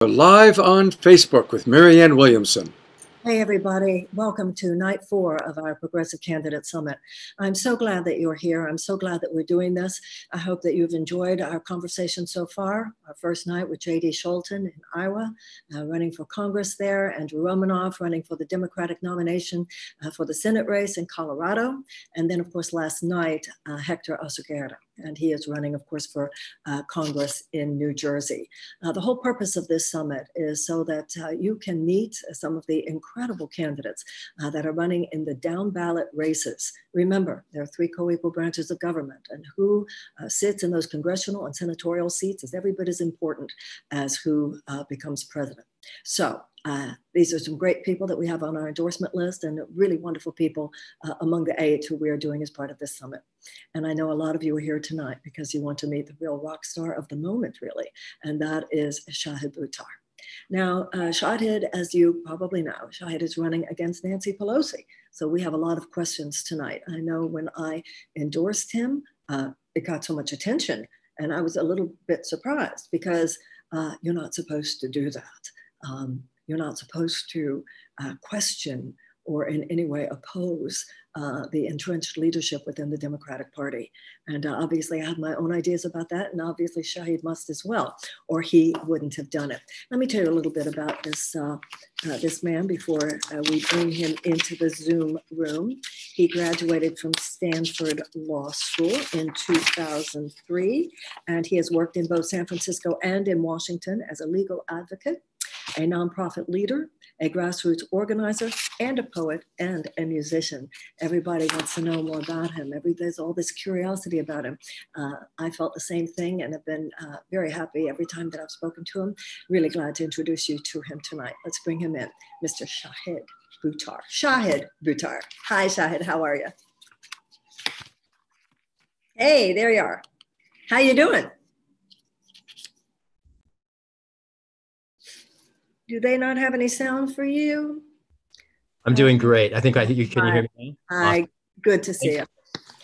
Live on Facebook with Marianne Williamson. Hey everybody, welcome to night 4 of our Progressive Candidate Summit. I'm so glad that you're here. I'm so glad that we're doing this. I hope that you've enjoyed our conversation so far. Our first night with J.D. Scholten in Iowa, running for Congress there, Andrew Romanoff running for the Democratic nomination for the Senate race in Colorado. And then of course last night, Hector Oseguera. And he is running, of course, for Congress in New Jersey. The whole purpose of this summit is so that you can meet some of the incredible candidates that are running in the down-ballot races. Remember, there are 3 co-equal branches of government, and who sits in those congressional and senatorial seats is every bit as important as who becomes president. So these are some great people that we have on our endorsement list, and really wonderful people among the 8 who we are doing as part of this summit. And I know a lot of you are here tonight because you want to meet the real rock star of the moment, really, and that is Shahid Buttar. Now, Shahid, as you probably know, Shahid is running against Nancy Pelosi. So we have a lot of questions tonight. I know when I endorsed him, it got so much attention, and I was a little bit surprised because you're not supposed to do that. You're not supposed to question or in any way oppose the entrenched leadership within the Democratic Party. And obviously I have my own ideas about that, and obviously Shahid must as well, or he wouldn't have done it. Let me tell you a little bit about this man before we bring him into the Zoom room. He graduated from Stanford Law School in 2003, and he has worked in both San Francisco and in Washington as a legal advocate, a nonprofit leader, a grassroots organizer, and a poet and a musician. Everybody wants to know more about him. There's all this curiosity about him. I felt the same thing and have been very happy every time that I've spoken to him. Really glad to introduce you to him tonight. Let's bring him in, Mr. Shahid Buttar. Shahid Buttar. Hi, Shahid, how are you? Hey, there you are. How you doing? Do they not have any sound for you? I'm doing great. I think can you hear me? Hi, awesome. Good to see you.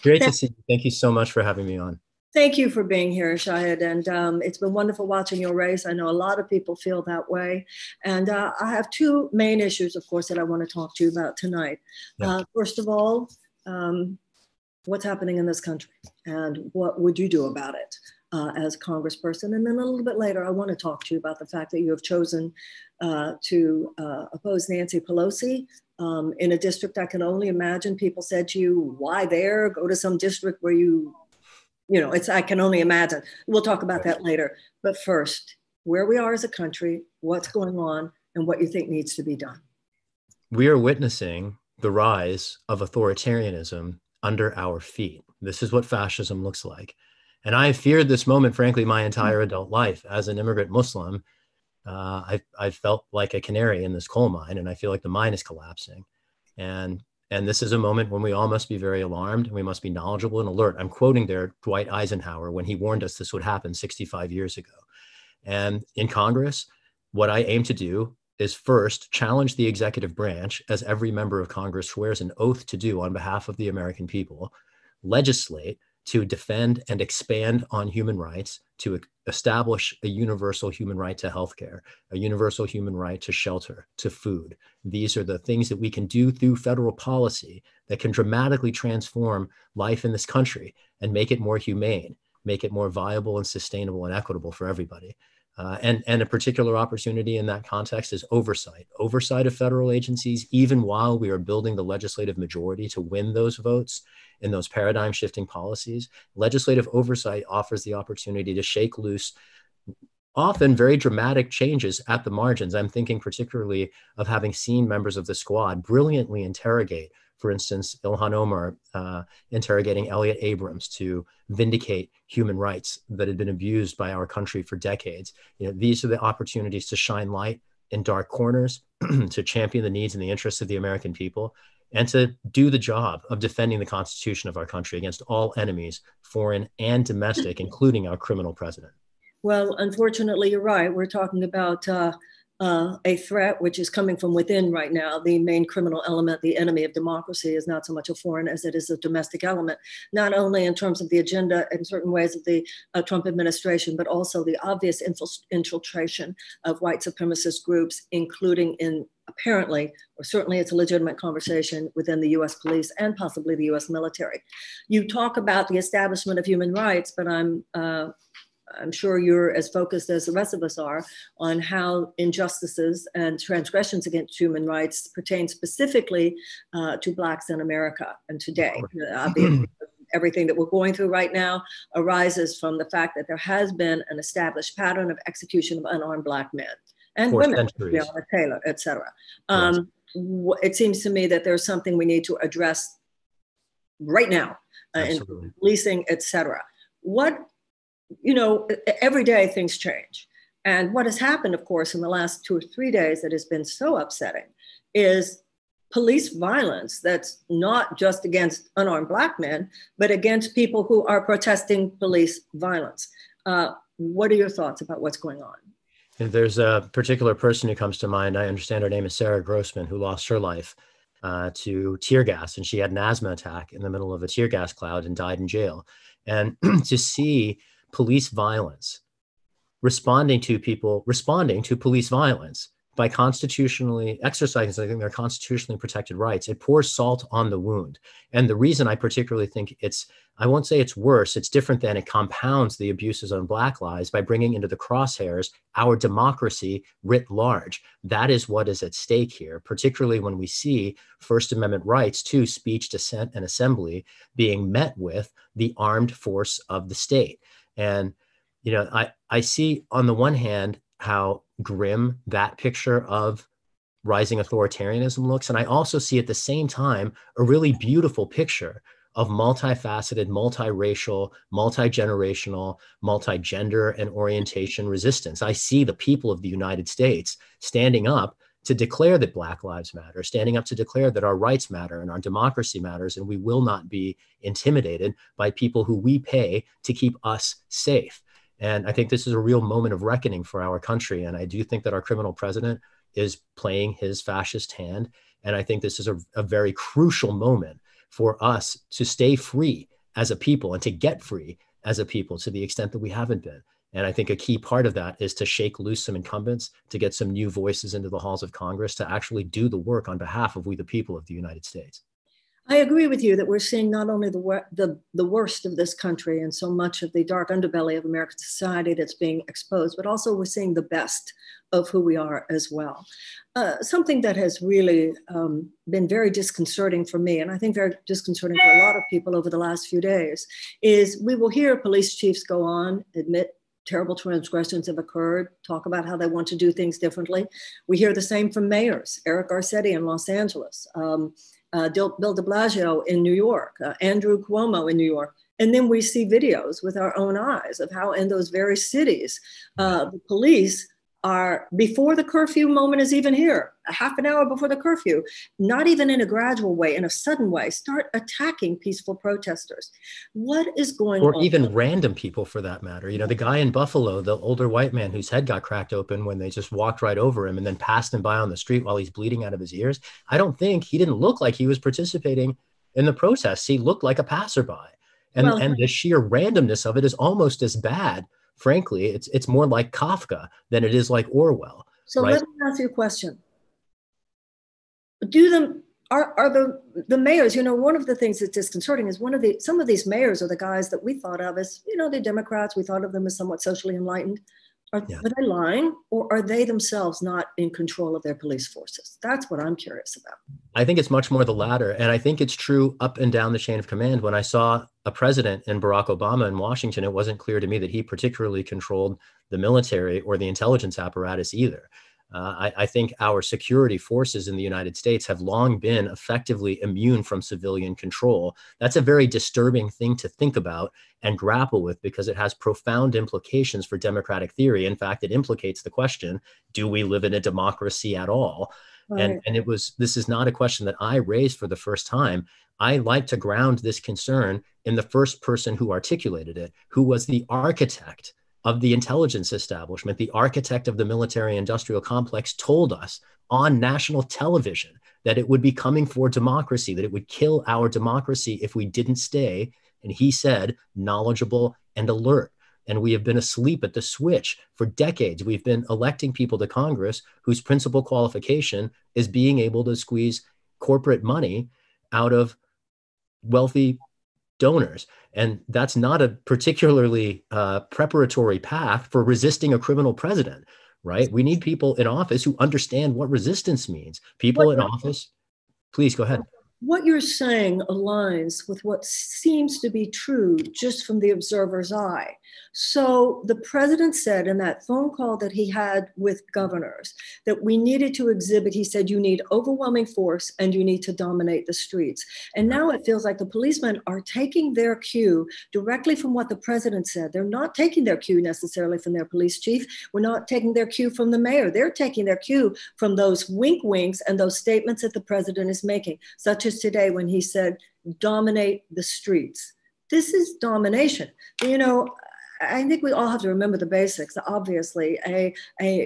Great to see you. Thank you so much for having me on. Thank you for being here, Shahid. And it's been wonderful watching your race. I know a lot of people feel that way. And I have 2 main issues, of course, that I want to talk to you about tonight. Yeah. First of all, what's happening in this country and what would you do about it as a congressperson? And then a little bit later, I want to talk to you about the fact that you have chosen to oppose Nancy Pelosi in a district I can only imagine people said to you, why there? Go to some district where I can only imagine. We'll talk about that later. But first, where we are as a country, what's going on, and what you think needs to be done. We are witnessing the rise of authoritarianism under our feet. This is what fascism looks like. And I have feared this moment, frankly, my entire adult life. As an immigrant Muslim, I felt like a canary in this coal mine, and I feel like the mine is collapsing. And this is a moment when we all must be very alarmed, and we must be knowledgeable and alert. I'm quoting there Dwight Eisenhower when he warned us this would happen 65 years ago. And in Congress, what I aim to do is first challenge the executive branch, as every member of Congress swears an oath to do on behalf of the American people, legislate to defend and expand on human rights, to establish a universal human right to healthcare, a universal human right to shelter, to food. These are the things that we can do through federal policy that can dramatically transform life in this country and make it more humane, make it more viable and sustainable and equitable for everybody. And a particular opportunity in that context is oversight of federal agencies, even while we are building the legislative majority to win those votes in those paradigm shifting policies. Legislative oversight offers the opportunity to shake loose often very dramatic changes at the margins. I'm thinking particularly of having seen members of the squad brilliantly interrogate, for instance, Ilhan Omar interrogating Elliot Abrams to vindicate human rights that had been abused by our country for decades. These are the opportunities to shine light in dark corners, to champion the needs and the interests of the American people, and to do the job of defending the Constitution of our country against all enemies, foreign and domestic, including our criminal president. Well, unfortunately, you're right. We're talking about a threat which is coming from within right now. The main criminal element, the enemy of democracy, is not so much a foreign as it is a domestic element, not only in terms of the agenda in certain ways of the Trump administration, but also the obvious infiltration of white supremacist groups, including in apparently, or certainly it's a legitimate conversation within the US police and possibly the US military. You talk about the establishment of human rights, but I'm sure you're as focused as the rest of us are on how injustices and transgressions against human rights pertain specifically to Blacks in America and today. Obviously, everything that we're going through right now arises from the fact that there has been an established pattern of execution of unarmed Black men and women, Breonna Taylor, et cetera. It seems to me that there's something we need to address right now in policing, et cetera. Every day things change. And what has happened, of course, in the last 2 or 3 days that has been so upsetting is police violence that's not just against unarmed Black men, but against people who are protesting police violence. What are your thoughts about what's going on? There's a particular person who comes to mind. I understand her name is Sarah Grossman, who lost her life to tear gas. And she had an asthma attack in the middle of a tear gas cloud and died in jail. And to see police violence, responding to police violence by constitutionally exercising their constitutionally protected rights, it pours salt on the wound. And the reason I particularly think I won't say it's worse, it's different than it compounds the abuses on Black lives by bringing into the crosshairs our democracy writ large. That is what is at stake here, particularly when we see First Amendment rights to speech, dissent, and assembly being met with the armed force of the state. And, I see on the one hand how grim that picture of rising authoritarianism looks. And I also see at the same time a really beautiful picture of multifaceted, multiracial, multi-generational, multi-gender and orientation resistance. I see the people of the United States standing up to declare that Black lives matter, standing up to declare that our rights matter and our democracy matters, and we will not be intimidated by people who we pay to keep us safe. And I think this is a real moment of reckoning for our country. And I do think that our criminal president is playing his fascist hand. And I think this is a very crucial moment for us to stay free as a people and to get free as a people to the extent that we haven't been. And I think a key part of that is to shake loose some incumbents, to get some new voices into the halls of Congress, to actually do the work on behalf of we the people of the United States. I agree with you that we're seeing not only the worst of this country and so much of the dark underbelly of American society that's being exposed, but also we're seeing the best of who we are as well. Something that has really been very disconcerting for me, and I think very disconcerting for a lot of people over the last few days, is we will hear police chiefs go on, admit terrible transgressions have occurred, talk about how they want to do things differently. We hear the same from mayors, Eric Garcetti in Los Angeles, Bill de Blasio in New York, Andrew Cuomo in New York. And then we see videos with our own eyes of how in those very cities, the police are, before the curfew moment is even here, a half an hour before the curfew, not even in a gradual way, in a sudden way, start attacking peaceful protesters. What is going on? Or even random people for that matter. The guy in Buffalo, the older white man whose head got cracked open when they just walked right over him and then passed him by on the street while he's bleeding out of his ears. I don't think he didn't look like he was participating in the protests. He looked like a passerby. And the sheer randomness of it is almost as bad. Frankly, it's more like Kafka than it is like Orwell. So right? Let me ask you a question. Are the mayors, one of the things that's disconcerting is some of these mayors are the guys that we thought of as, the Democrats, we thought of them as somewhat socially enlightened. Are they lying, or are they themselves not in control of their police forces? That's what I'm curious about. I think it's much more the latter. And I think it's true up and down the chain of command. When I saw a president in Barack Obama in Washington, it wasn't clear to me that he particularly controlled the military or the intelligence apparatus either. I think our security forces in the United States have long been effectively immune from civilian control. That's a very disturbing thing to think about and grapple with because it has profound implications for democratic theory. In fact, it implicates the question, do we live in a democracy at all? Right. And this is not a question that I raised for the first time. I like to ground this concern in the first person who articulated it, who was the architect of the intelligence establishment, the architect of the military-industrial complex, told us on national television that it would be coming for democracy, that it would kill our democracy if we didn't stay, and he said, knowledgeable and alert. And we have been asleep at the switch for decades. We've been electing people to Congress whose principal qualification is being able to squeeze corporate money out of wealthy donors. And that's not a particularly preparatory path for resisting a criminal president, right? We need people in office who understand what resistance means. People in office, please go ahead. What you're saying aligns with what seems to be true just from the observer's eye. So the president said in that phone call that he had with governors that we needed to exhibit, he said, you need overwhelming force and you need to dominate the streets. And now it feels like the policemen are taking their cue directly from what the president said. They're not taking their cue necessarily from their police chief. We're not taking their cue from the mayor. They're taking their cue from those wink winks and those statements that the president is making, such as today when he said, dominate the streets. This is domination. You know, I think we all have to remember the basics. Obviously, a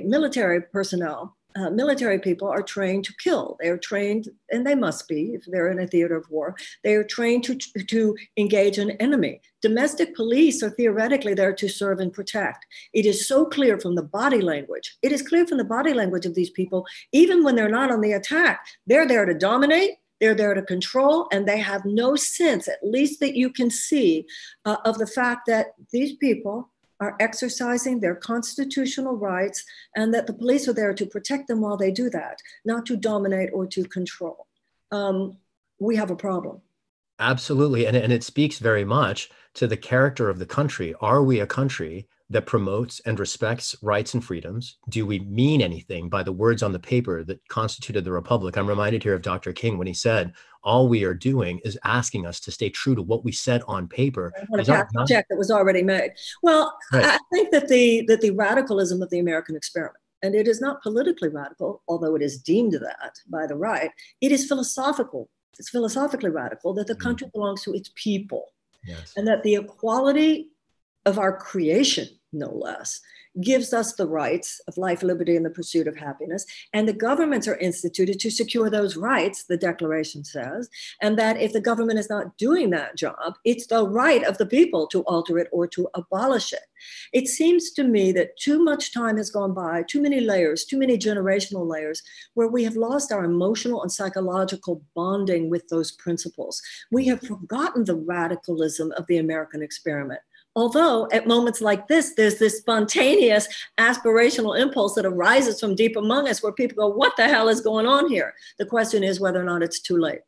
military personnel, military people are trained to kill. They are trained, and they must be, if they're in a theater of war, they are trained to engage an enemy. Domestic police are theoretically there to serve and protect. It is so clear from the body language. It is clear from the body language of these people, even when they're not on the attack, they're there to dominate. They're there to control, and they have no sense, at least that you can see, of the fact that these people are exercising their constitutional rights and that the police are there to protect them while they do that, not to dominate or to control. We have a problem. Absolutely. And it speaks very much to the character of the country. Are we a country that promotes and respects rights and freedoms? Do we mean anything by the words on the paper that constituted the Republic? I'm reminded here of Dr. King when he said, all we are doing is asking us to stay true to what we said on paper. I want to pass the check that was already made. Well, right. I think that the radicalism of the American experiment, and it is not politically radical, although it is deemed that by the right, it is philosophical. It's philosophically radical that the country belongs to its people. Yes. And that the equality of our creation, no less, gives us the rights of life, liberty, and the pursuit of happiness. And the governments are instituted to secure those rights, the Declaration says, and that if the government is not doing that job, it's the right of the people to alter it or to abolish it. It seems to me that too much time has gone by, too many layers, too many generational layers, where we have lost our emotional and psychological bonding with those principles. We have forgotten the radicalism of the American experiment. Although at moments like this, there's this spontaneous aspirational impulse that arises from deep among us where people go, what the hell is going on here? The question is whether or not it's too late.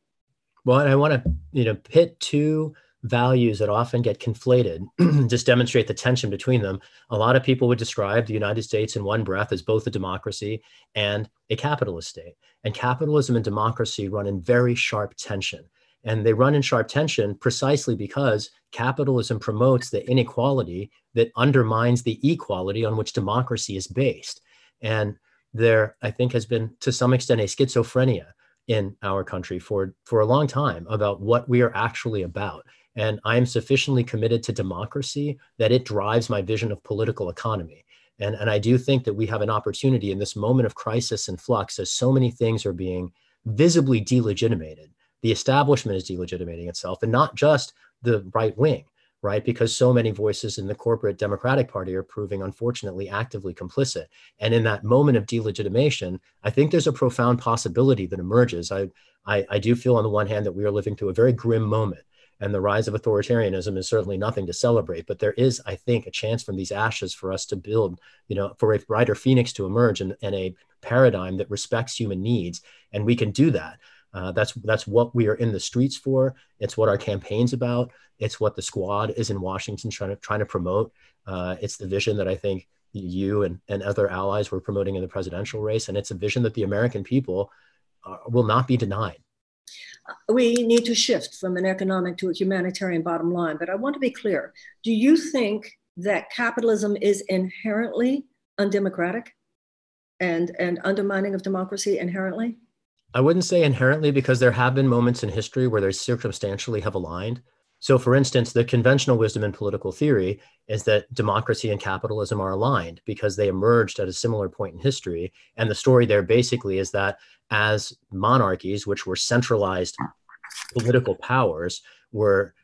Well, and I want to, pit two values that often get conflated, just demonstrate the tension between them. A lot of people would describe the United States in one breath as both a democracy and a capitalist state. And capitalism and democracy run in very sharp tension. And they run in sharp tension precisely because capitalism promotes the inequality that undermines the equality on which democracy is based. And there, I think, has been, to some extent, a schizophrenia in our country for a long time about what we are actually about. And I am sufficiently committed to democracy that it drives my vision of political economy. And I do think that we have an opportunity in this moment of crisis and flux, as so many things are being visibly delegitimated. The establishment is delegitimating itself, and not just the right wing, right? Because so many voices in the corporate Democratic Party are proving, unfortunately, actively complicit. And in that moment of delegitimation, I think there's a profound possibility that emerges. I do feel on the one hand that we are living through a very grim moment, and the rise of authoritarianism is certainly nothing to celebrate. But there is, I think, a chance from these ashes for us to build, for a brighter phoenix to emerge and a paradigm that respects human needs. And we can do that. That's what we are in the streets for. It's what our campaign's about. It's what the squad is in Washington trying to promote. It's the vision that I think you and other allies were promoting in the presidential race. And it's a vision that the American people will not be denied. We need to shift from an economic to a humanitarian bottom line. But I want to be clear. Do you think that capitalism is inherently undemocratic and undermining of democracy inherently? I wouldn't say inherently, because there have been moments in history where they circumstantially have aligned. So for instance, the conventional wisdom in political theory is that democracy and capitalism are aligned because they emerged at a similar point in history. And the story there basically is that as monarchies, which were centralized political powers, were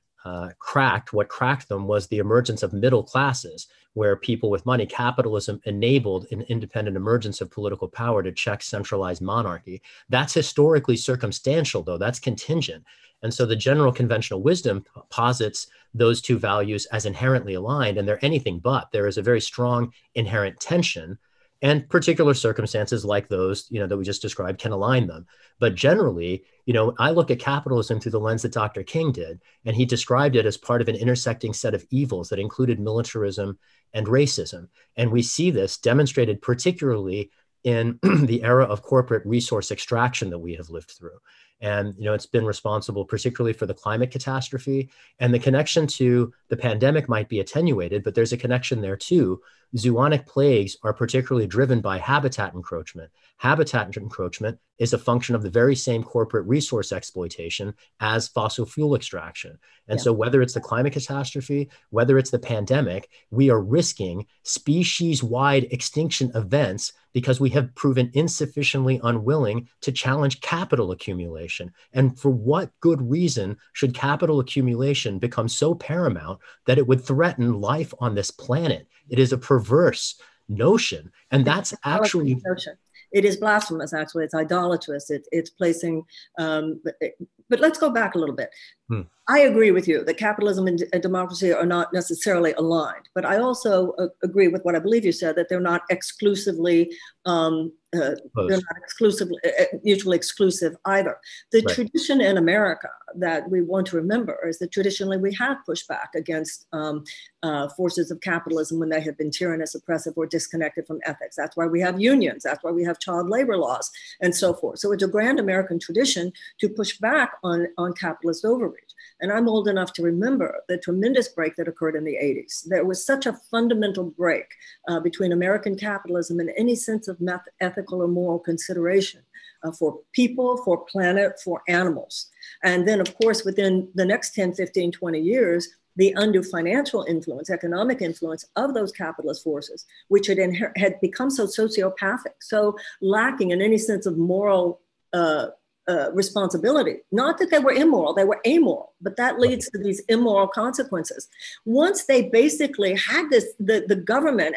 cracked, what cracked them was the emergence of middle classes, where people with money, capitalism enabled an independent emergence of political power to check centralized monarchy. That's historically circumstantial, though. That's contingent. And so the general conventional wisdom posits those two values as inherently aligned, and they're anything but. There is a very strong inherent tension, and particular circumstances like those, that we just described can align them. But generally, I look at capitalism through the lens that Dr. King did, and he described it as part of an intersecting set of evils that included militarism and racism. And we see this demonstrated particularly in the era of corporate resource extraction that we have lived through. And, it's been responsible particularly for the climate catastrophe, and the connection to the pandemic might be attenuated, but there's a connection there too. Zoonic plagues are particularly driven by habitat encroachment. Habitat encroachment is a function of the very same corporate resource exploitation as fossil fuel extraction. And so whether it's the climate catastrophe, whether it's the pandemic, we are risking species-wide extinction events because we have proven insufficiently unwilling to challenge capital accumulation. And for what good reason should capital accumulation become so paramount that it would threaten life on this planet? It is a perverse notion. And that's actually... It is blasphemous, actually. It's idolatrous. It's placing... but let's go back a little bit. I agree with you that capitalism and democracy are not necessarily aligned, but I also agree with what I believe you said, that they're not exclusively mutually exclusive either. The tradition in America that we want to remember is that traditionally we have pushed back against forces of capitalism when they have been tyrannous, oppressive, or disconnected from ethics. That's why we have unions. That's why we have child labor laws and so forth. So it's a grand American tradition to push back on capitalist overreach. And I'm old enough to remember the tremendous break that occurred in the 80s. There was such a fundamental break between American capitalism and any sense of ethical or moral consideration for people, for planet, for animals. And then, of course, within the next 10, 15, 20 years, the undue financial influence, economic influence of those capitalist forces, which had become so sociopathic, so lacking in any sense of moral responsibility. Not that they were immoral, they were amoral, but that leads to these immoral consequences. Once they basically had the government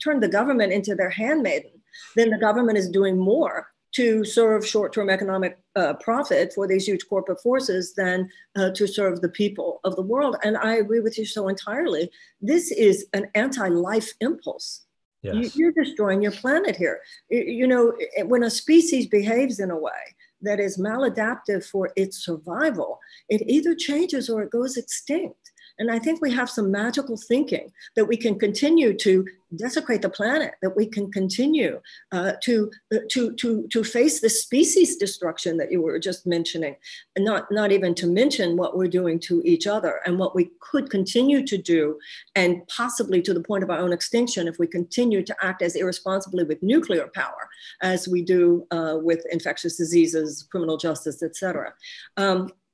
turned the government into their handmaiden, then the government is doing more to serve short-term economic profit for these huge corporate forces than to serve the people of the world. And I agree with you so entirely. This is an anti-life impulse. Yes. You're destroying your planet here. When a species behaves in a way that is maladaptive for its survival, it either changes or it goes extinct. And I think we have some magical thinking that we can continue to desecrate the planet, that we can continue to face the species destruction that you were just mentioning, and not even to mention what we're doing to each other and what we could continue to do, and possibly to the point of our own extinction if we continue to act as irresponsibly with nuclear power as we do with infectious diseases, criminal justice, et cetera.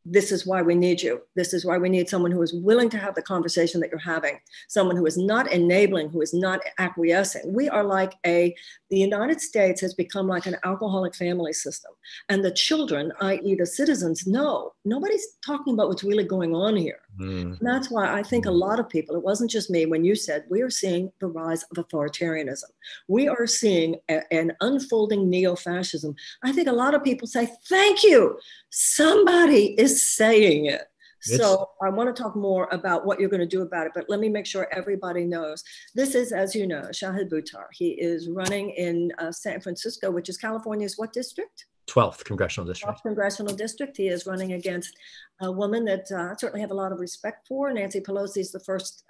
This is why we need you. This is why we need someone who is willing to have the conversation that you're having, someone who is not enabling, who is not acquiescing. We are like the United States has become like an alcoholic family system. And the children, i.e. the citizens, know nobody's talking about what's really going on here. And that's why I think a lot of people, it wasn't just me when you said, we are seeing the rise of authoritarianism. We are seeing an unfolding neo-fascism. I think a lot of people say, thank you. Somebody is saying it. So I want to talk more about what you're going to do about it, but let me make sure everybody knows. This is, as you know, Shahid Buttar. He is running in San Francisco, which is California's what district? 12th Congressional District. 12th Congressional District. He is running against a woman that I certainly have a lot of respect for. Nancy Pelosi is the first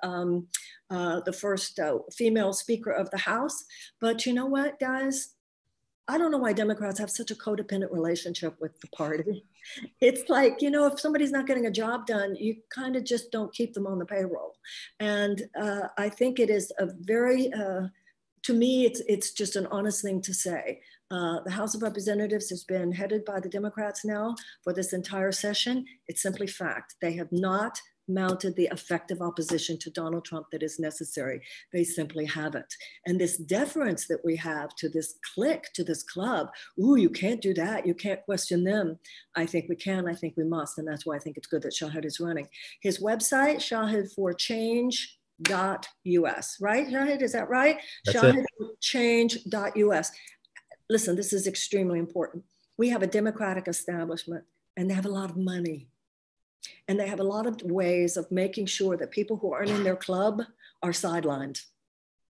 female Speaker of the House. But you know what, guys? I don't know why Democrats have such a codependent relationship with the party. It's like, if somebody's not getting a job done, you kind of just don't keep them on the payroll. And I think it is a very, to me, it's just an honest thing to say. The House of Representatives has been headed by the Democrats now for this entire session. It's simply fact. They have not mounted the effective opposition to Donald Trump that is necessary. They simply haven't. And this deference that we have to this clique, to this club, ooh, you can't do that. You can't question them. I think we can. I think we must. And that's why I think it's good that Shahid is running. His website, shahidforchange.us, right? Shahid, is that right? Shahidforchange.us. Listen, this is extremely important. We have a Democratic establishment and they have a lot of money. And they have a lot of ways of making sure that people who aren't in their club are sidelined.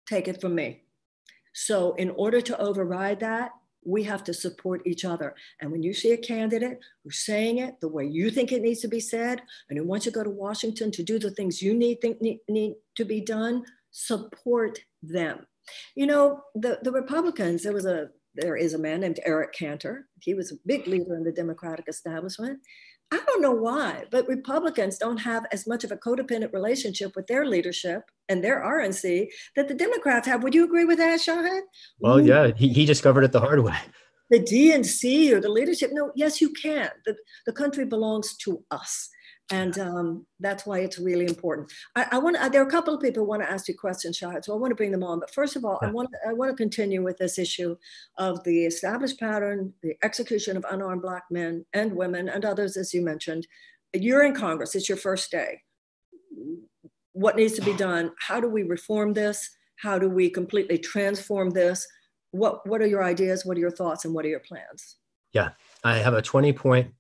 Take it from me. So in order to override that, we have to support each other. And when you see a candidate who's saying it the way you think it needs to be said, and who wants to go to Washington to do the things you need to be done, support them. You know, the Republicans, there is a man named Eric Cantor. He was a big leader in the Democratic establishment. I don't know why, but Republicans don't have as much of a codependent relationship with their leadership and their RNC that the Democrats have. Would you agree with that, Shahid? Well, yeah, he discovered it the hard way. The DNC or the leadership? No, yes, you can. The country belongs to us. And that's why it's really important. There are a couple of people who want to ask you questions, Shahid, so I want to bring them on. But first of all, yeah. I want to continue with this issue of the established pattern, the execution of unarmed Black men and women and others, as you mentioned. You're in Congress. It's your first day. What needs to be done? How do we reform this? How do we completely transform this? What are your ideas? What are your thoughts? And what are your plans? Yeah, I have a 20-point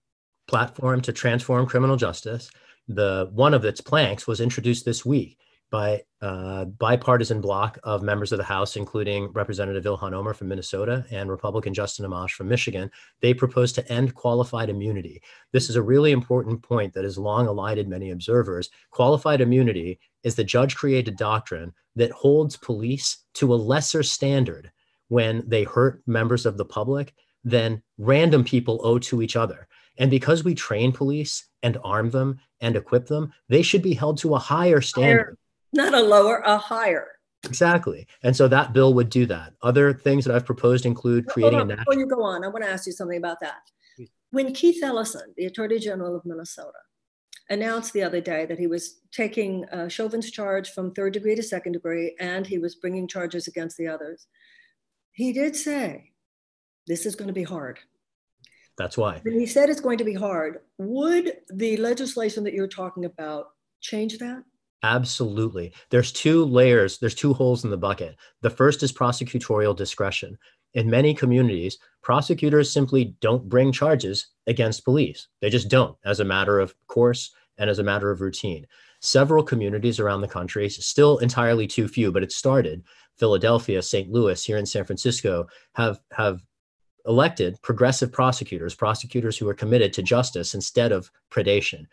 platform to transform criminal justice. One of its planks was introduced this week by a bipartisan bloc of members of the House, including Representative Ilhan Omar from Minnesota and Republican Justin Amash from Michigan. They propose to end qualified immunity. This is a really important point that has long eluded many observers. Qualified immunity is the judge-created doctrine that holds police to a lesser standard when they hurt members of the public than random people owe to each other. And because we train police and arm them and equip them, they should be held to a higher standard. Not a lower, a higher. Exactly. And so that bill would do that. Other things that I've proposed include creating a national... Before you go on, I want to ask you something about that. When Keith Ellison, the Attorney General of Minnesota, announced the other day that he was taking Chauvin's charge from 3rd degree to 2nd degree, and he was bringing charges against the others, he did say, this is going to be hard. That's why. When he said it's going to be hard, would the legislation that you're talking about change that? Absolutely. There's two layers. There's two holes in the bucket. The first is prosecutorial discretion. In many communities, prosecutors simply don't bring charges against police. They just don't, as a matter of course and as a matter of routine. Several communities around the country, still entirely too few, but it started. Philadelphia, St. Louis, here in San Francisco, have elected progressive prosecutors who are committed to justice instead of predation.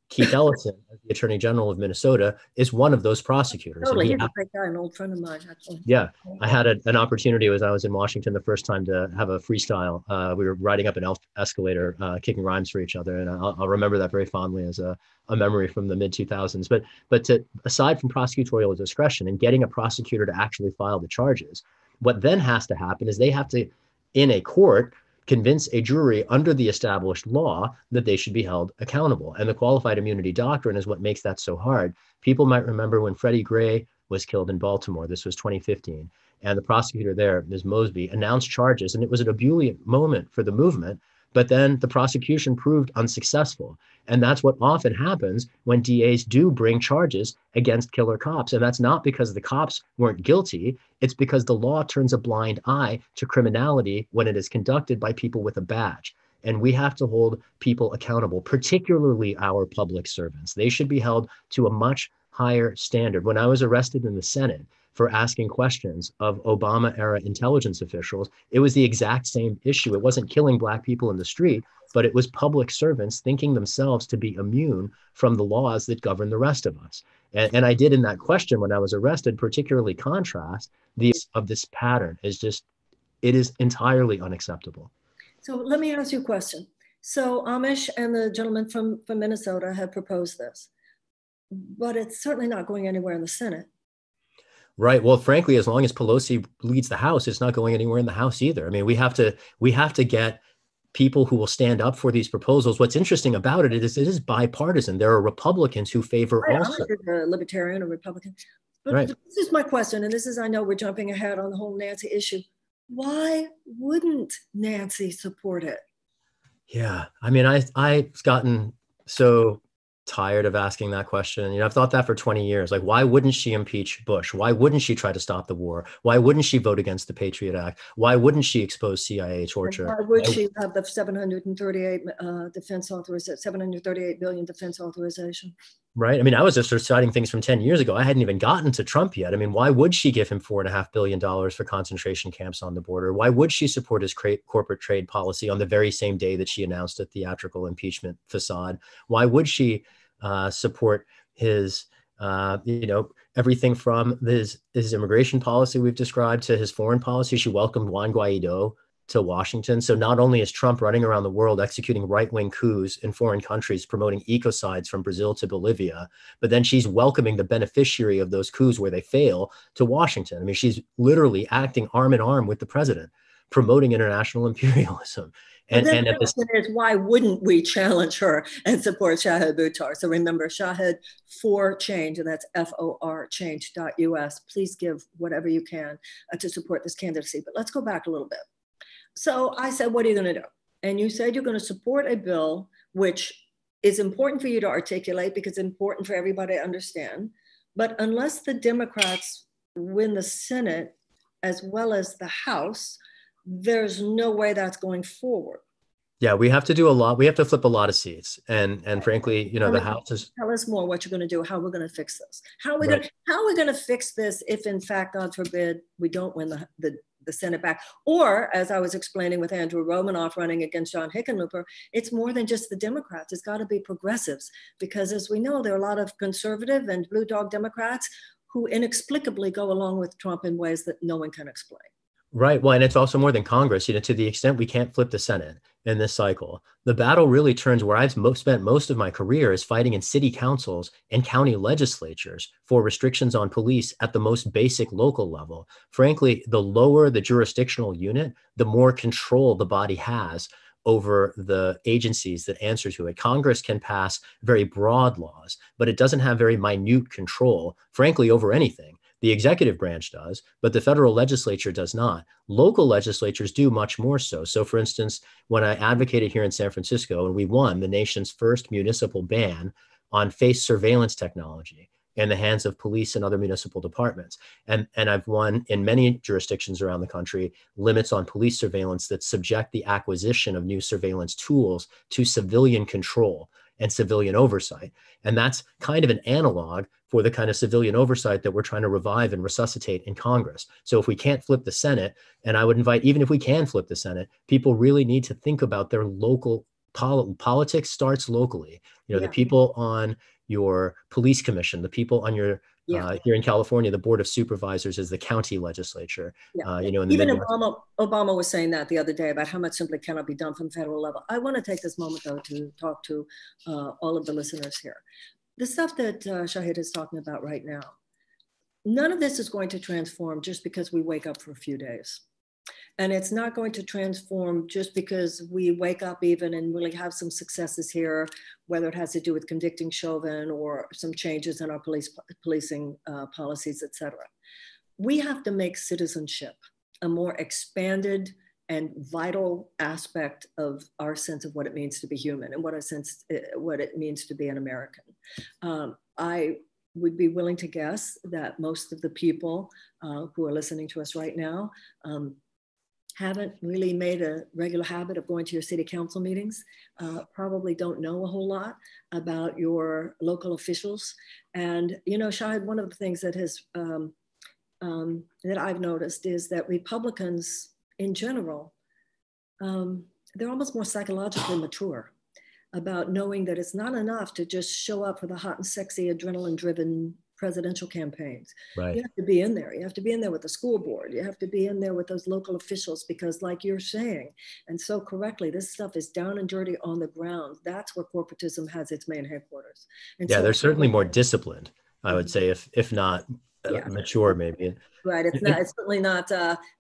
Keith Ellison, as the Attorney General of Minnesota, is one of those prosecutors. Totally, he's a great guy, an old friend of mine, actually. Yeah, I had an opportunity as I was in Washington the first time to have a freestyle. We were riding up an escalator, kicking rhymes for each other, and I'll remember that very fondly as a memory from the mid-2000s. But aside from prosecutorial discretion and getting a prosecutor to actually file the charges, what then has to happen is they have to, in a court, convince a jury under the established law that they should be held accountable. And the qualified immunity doctrine is what makes that so hard. People might remember when Freddie Gray was killed in Baltimore. This was 2015. And the prosecutor there, Ms. Mosby, announced charges. And it was an ebullient moment for the movement. But then the prosecution proved unsuccessful. And that's what often happens when DAs do bring charges against killer cops. And that's not because the cops weren't guilty. It's because the law turns a blind eye to criminality when it is conducted by people with a badge. And we have to hold people accountable, particularly our public servants. They should be held to a much higher standard. When I was arrested in the Senate for asking questions of Obama-era intelligence officials, it was the exact same issue. It wasn't killing Black people in the street, but it was public servants thinking themselves to be immune from the laws that govern the rest of us. And I did in that question when I was arrested, particularly contrast this pattern is just, it is entirely unacceptable. So let me ask you a question. So Amish and the gentleman from Minnesota have proposed this, but it's certainly not going anywhere in the Senate. Right. Well, frankly, as long as Pelosi leads the House, it's not going anywhere in the House either. I mean, we have to get people who will stand up for these proposals. What's interesting about it is bipartisan. There are Republicans who favor Right, also. I'm a libertarian or Republican. But Right. this is my question, and this is, I know we're jumping ahead on the whole Nancy issue. Why wouldn't Nancy support it? Yeah, I mean, I've gotten so tired of asking that question. You know, I've thought that for 20 years. Like, why wouldn't she impeach Bush? Why wouldn't she try to stop the war? Why wouldn't she vote against the Patriot Act? Why wouldn't she expose CIA torture? And why would she have the 738 defense authorization, 738 billion defense authorization? Right. I mean, I was just citing things from 10 years ago. I hadn't even gotten to Trump yet. I mean, why would she give him $4.5 billion for concentration camps on the border? Why would she support his corporate trade policy on the very same day that she announced a theatrical impeachment facade? Why would she support his, everything from his immigration policy we've described to his foreign policy? She welcomed Juan Guaido to Washington. So not only is Trump running around the world executing right-wing coups in foreign countries, promoting ecocides from Brazil to Bolivia, but then she's welcoming the beneficiary of those coups where they fail to Washington. I mean, she's literally acting arm in arm with the president, promoting international imperialism. And then the question is, why wouldn't we challenge her and support Shahid Buttar? So remember, Shahid for Change, and that's FOR change.us. Please give whatever you can to support this candidacy. But let's go back a little bit. So I said, what are you going to do? And you said you're going to support a bill, which is important for you to articulate because it's important for everybody to understand. But unless the Democrats win the Senate as well as the House, there's no way that's going forward. Yeah, we have to do a lot. We have to flip a lot of seats. And frankly, you know, the House is... Tell us more what you're going to do, how we're going to fix this. How are we going to fix this if, in fact, God forbid, we don't win the Senate back? Or, as I was explaining with Andrew Romanoff running against John Hickenlooper, it's more than just the Democrats. It's got to be progressives. Because as we know, there are a lot of conservative and blue dog Democrats who inexplicably go along with Trump in ways that no one can explain. Right. Well, and it's also more than Congress, you know, to the extent we can't flip the Senate in this cycle. The battle really turns where I've spent most of my career is fighting in city councils and county legislatures for restrictions on police at the most basic local level. Frankly, the lower the jurisdictional unit, the more control the body has over the agencies that answer to it. Congress can pass very broad laws, but it doesn't have very minute control, frankly, over anything. The executive branch does, but the federal legislature does not. Local legislatures do much more so. So for instance, when I advocated here in San Francisco and we won the nation's first municipal ban on face surveillance technology in the hands of police and other municipal departments. And I've won in many jurisdictions around the country limits on police surveillance that subject the acquisition of new surveillance tools to civilian control and civilian oversight. And that's kind of an analog for the kind of civilian oversight that we're trying to revive and resuscitate in Congress. So if we can't flip the Senate, and I would invite, even if we can flip the Senate, people really need to think about their local politics starts locally. You know, the people on your police commission, the people on your, here in California, the Board of Supervisors is the county legislature. You know, in the even Obama was saying that the other day about how much simply cannot be done from the federal level. I want to take this moment, though, to talk to all of the listeners here. The stuff that Shahid is talking about right now, none of this is going to transform just because we wake up for a few days. And it's not going to transform just because we wake up even and really have some successes here, whether it has to do with convicting Chauvin or some changes in our policing policies, et cetera. We have to make citizenship a more expanded and vital aspect of our sense of what it means to be human and what it means to be an American. I would be willing to guess that most of the people who are listening to us right now haven't really made a regular habit of going to your city council meetings, probably don't know a whole lot about your local officials. And, you know, Shahid, one of the things that has, that I've noticed is that Republicans in general, they're almost more psychologically mature about knowing that it's not enough to just show up for the hot and sexy adrenaline-driven presidential campaigns. Right. You have to be in there. You have to be in there with the school board. You have to be in there with those local officials because, like you're saying, and so correctly, this stuff is down and dirty on the ground. That's where corporatism has its main headquarters. And yeah, so, they're certainly more disciplined, I would say, if not Yeah. mature, maybe. Right. It's not. It's certainly not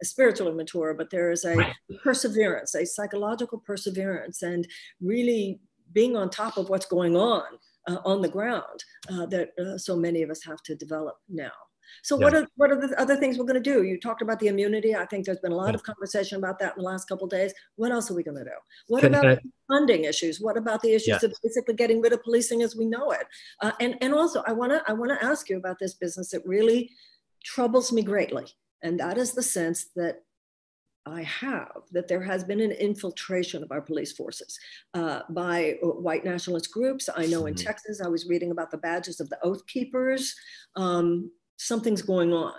spiritually mature, but there is a Right. perseverance, a psychological perseverance, and really being on top of what's going on the ground that so many of us have to develop now. So what are the other things we're going to do? You talked about the immunity. I think there's been a lot of conversation about that in the last couple of days. What else are we going to do? What about funding issues? What about the issues of basically getting rid of policing as we know it? And also, I want to ask you about this business that really troubles me greatly, and that is the sense that I have that there has been an infiltration of our police forces by white nationalist groups. I know in Texas, I was reading about the badges of the Oath Keepers. Something's going on.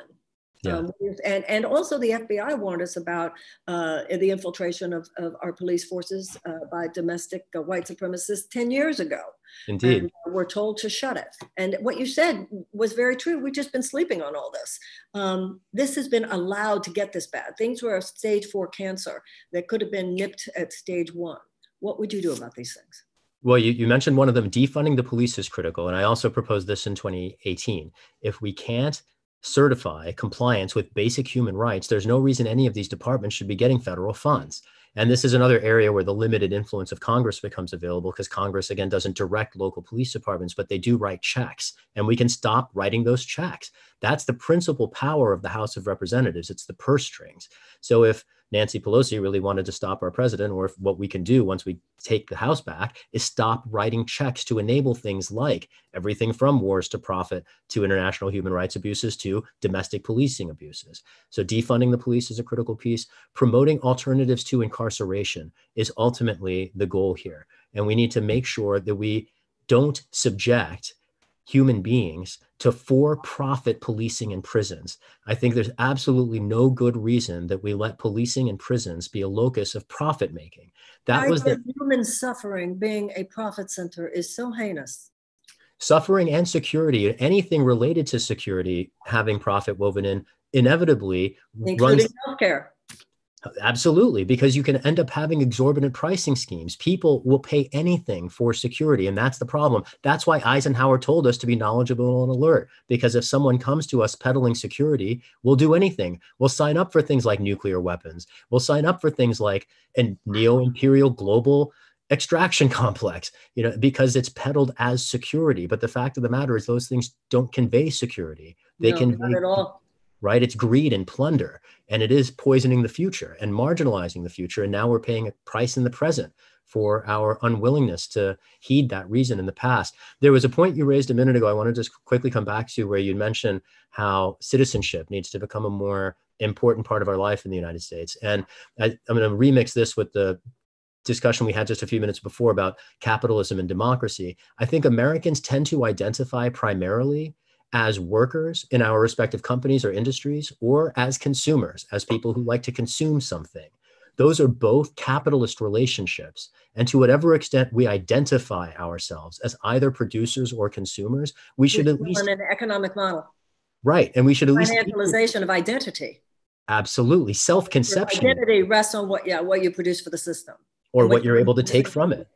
Yeah. And also the FBI warned us about the infiltration of our police forces by domestic white supremacists 10 years ago. Indeed. And we're told to shut it. And what you said was very true. We've just been sleeping on all this. This has been allowed to get this bad. Things were a stage 4 cancer that could have been nipped at stage 1. What would you do about these things? Well, you mentioned one of them. Defunding the police is critical. And I also proposed this in 2018. If we can't certify compliance with basic human rights, there's no reason any of these departments should be getting federal funds. And this is another area where the limited influence of Congress becomes available, because Congress, again, doesn't direct local police departments, but they do write checks, and we can stop writing those checks. That's the principal power of the House of Representatives. It's the purse strings. So if Nancy Pelosi really wanted to stop our president, or if what we can do once we take the House back is stop writing checks to enable things like everything from wars to profit to international human rights abuses to domestic policing abuses. So defunding the police is a critical piece. Promoting alternatives to incarceration is ultimately the goal here. And we need to make sure that we don't subject human beings to for-profit policing in prisons. I think there's absolutely no good reason that we let policing in prisons be a locus of profit making. That was the human suffering being a profit center is so heinous. Suffering and security, anything related to security having profit woven in, inevitably including healthcare. Absolutely, because you can end up having exorbitant pricing schemes. People will pay anything for security, and that's the problem. That's why Eisenhower told us to be knowledgeable and alert, because if someone comes to us peddling security, we'll do anything. We'll sign up for things like nuclear weapons. We'll sign up for things like a neo-imperial global extraction complex, because it's peddled as security. But the fact of the matter is those things don't convey security. They convey not at all. Right? It's greed and plunder, and it is poisoning the future and marginalizing the future. And now we're paying a price in the present for our unwillingness to heed that reason in the past. There was a point you raised a minute ago I want to just quickly come back to, where you mentioned how citizenship needs to become a more important part of our life in the United States. And I'm going to remix this with the discussion we had just a few minutes before about capitalism and democracy. I think Americans tend to identify primarily as workers in our respective companies or industries, or as consumers, as people who like to consume something. Those are both capitalist relationships. And to whatever extent we identify ourselves as either producers or consumers, we should at least an economic model. Right. And we should at least financialization of identity. Absolutely. Self-conception. Your identity rests on what you produce for the system. Or what you're able to take from it.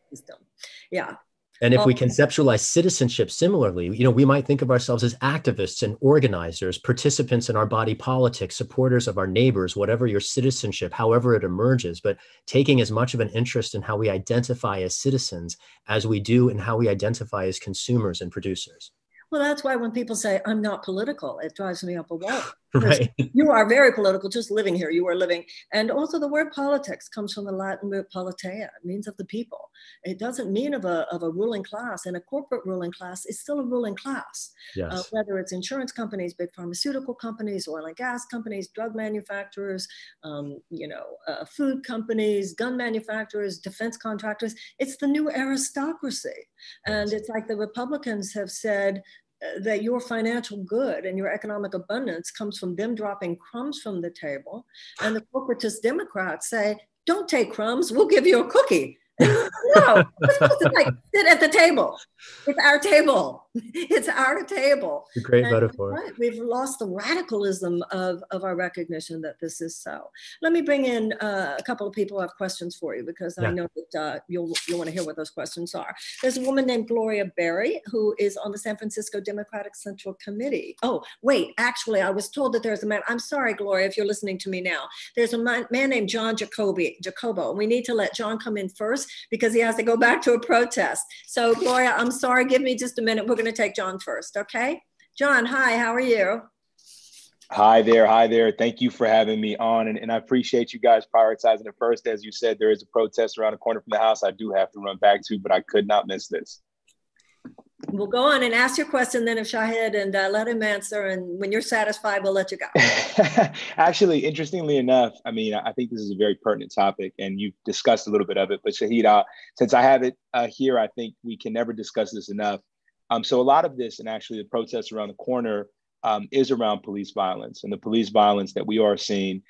Yeah. And if we conceptualize citizenship similarly, we might think of ourselves as activists and organizers, participants in our body politic, supporters of our neighbors, whatever your citizenship, however it emerges, but taking as much of an interest in how we identify as citizens as we do in how we identify as consumers and producers. Well, that's why when people say, I'm not political, it drives me up a wall. Right. You are very political, just living here. You are living. And also the word politics comes from the Latin root politea. It means of the people. It doesn't mean of a ruling class. And a corporate ruling class is still a ruling class. Yes. Whether it's insurance companies, big pharmaceutical companies, oil and gas companies, drug manufacturers, food companies, gun manufacturers, defense contractors. It's the new aristocracy. And it's like the Republicans have said, that your financial good and your economic abundance comes from them dropping crumbs from the table. And the corporatist Democrats say, don't take crumbs, we'll give you a cookie. No, we're supposed to like sit at the table. It's our table. It's our table. It's a great And metaphor. right, we've lost the radicalism of our recognition that this is so. Let me bring in a couple of people who have questions for you, because I know that you'll want to hear what those questions are. There's a woman named Gloria Berry, who is on the San Francisco Democratic Central Committee. Oh, wait, actually, I was told that there's a man. I'm sorry, Gloria, if you're listening to me now. There's a man named John Jacobo. We need to let John come in first because he has to go back to a protest. So Gloria, I'm sorry, give me just a minute. We're going to take John first, okay? John, hi, how are you? Hi there. Thank you for having me on. And I appreciate you guys prioritizing it first. As you said, there is a protest around the corner from the house I do have to run back to, but I could not miss this. We'll go on and ask your question then of Shahid, and let him answer. And when you're satisfied, we'll let you go. Actually, interestingly enough, I mean, I think this is a very pertinent topic, and you've discussed a little bit of it. But Shahid, since I have it here, I think we can never discuss this enough. So a lot of this, and actually the protests around the corner, is around police violence, and the police violence that we are seeing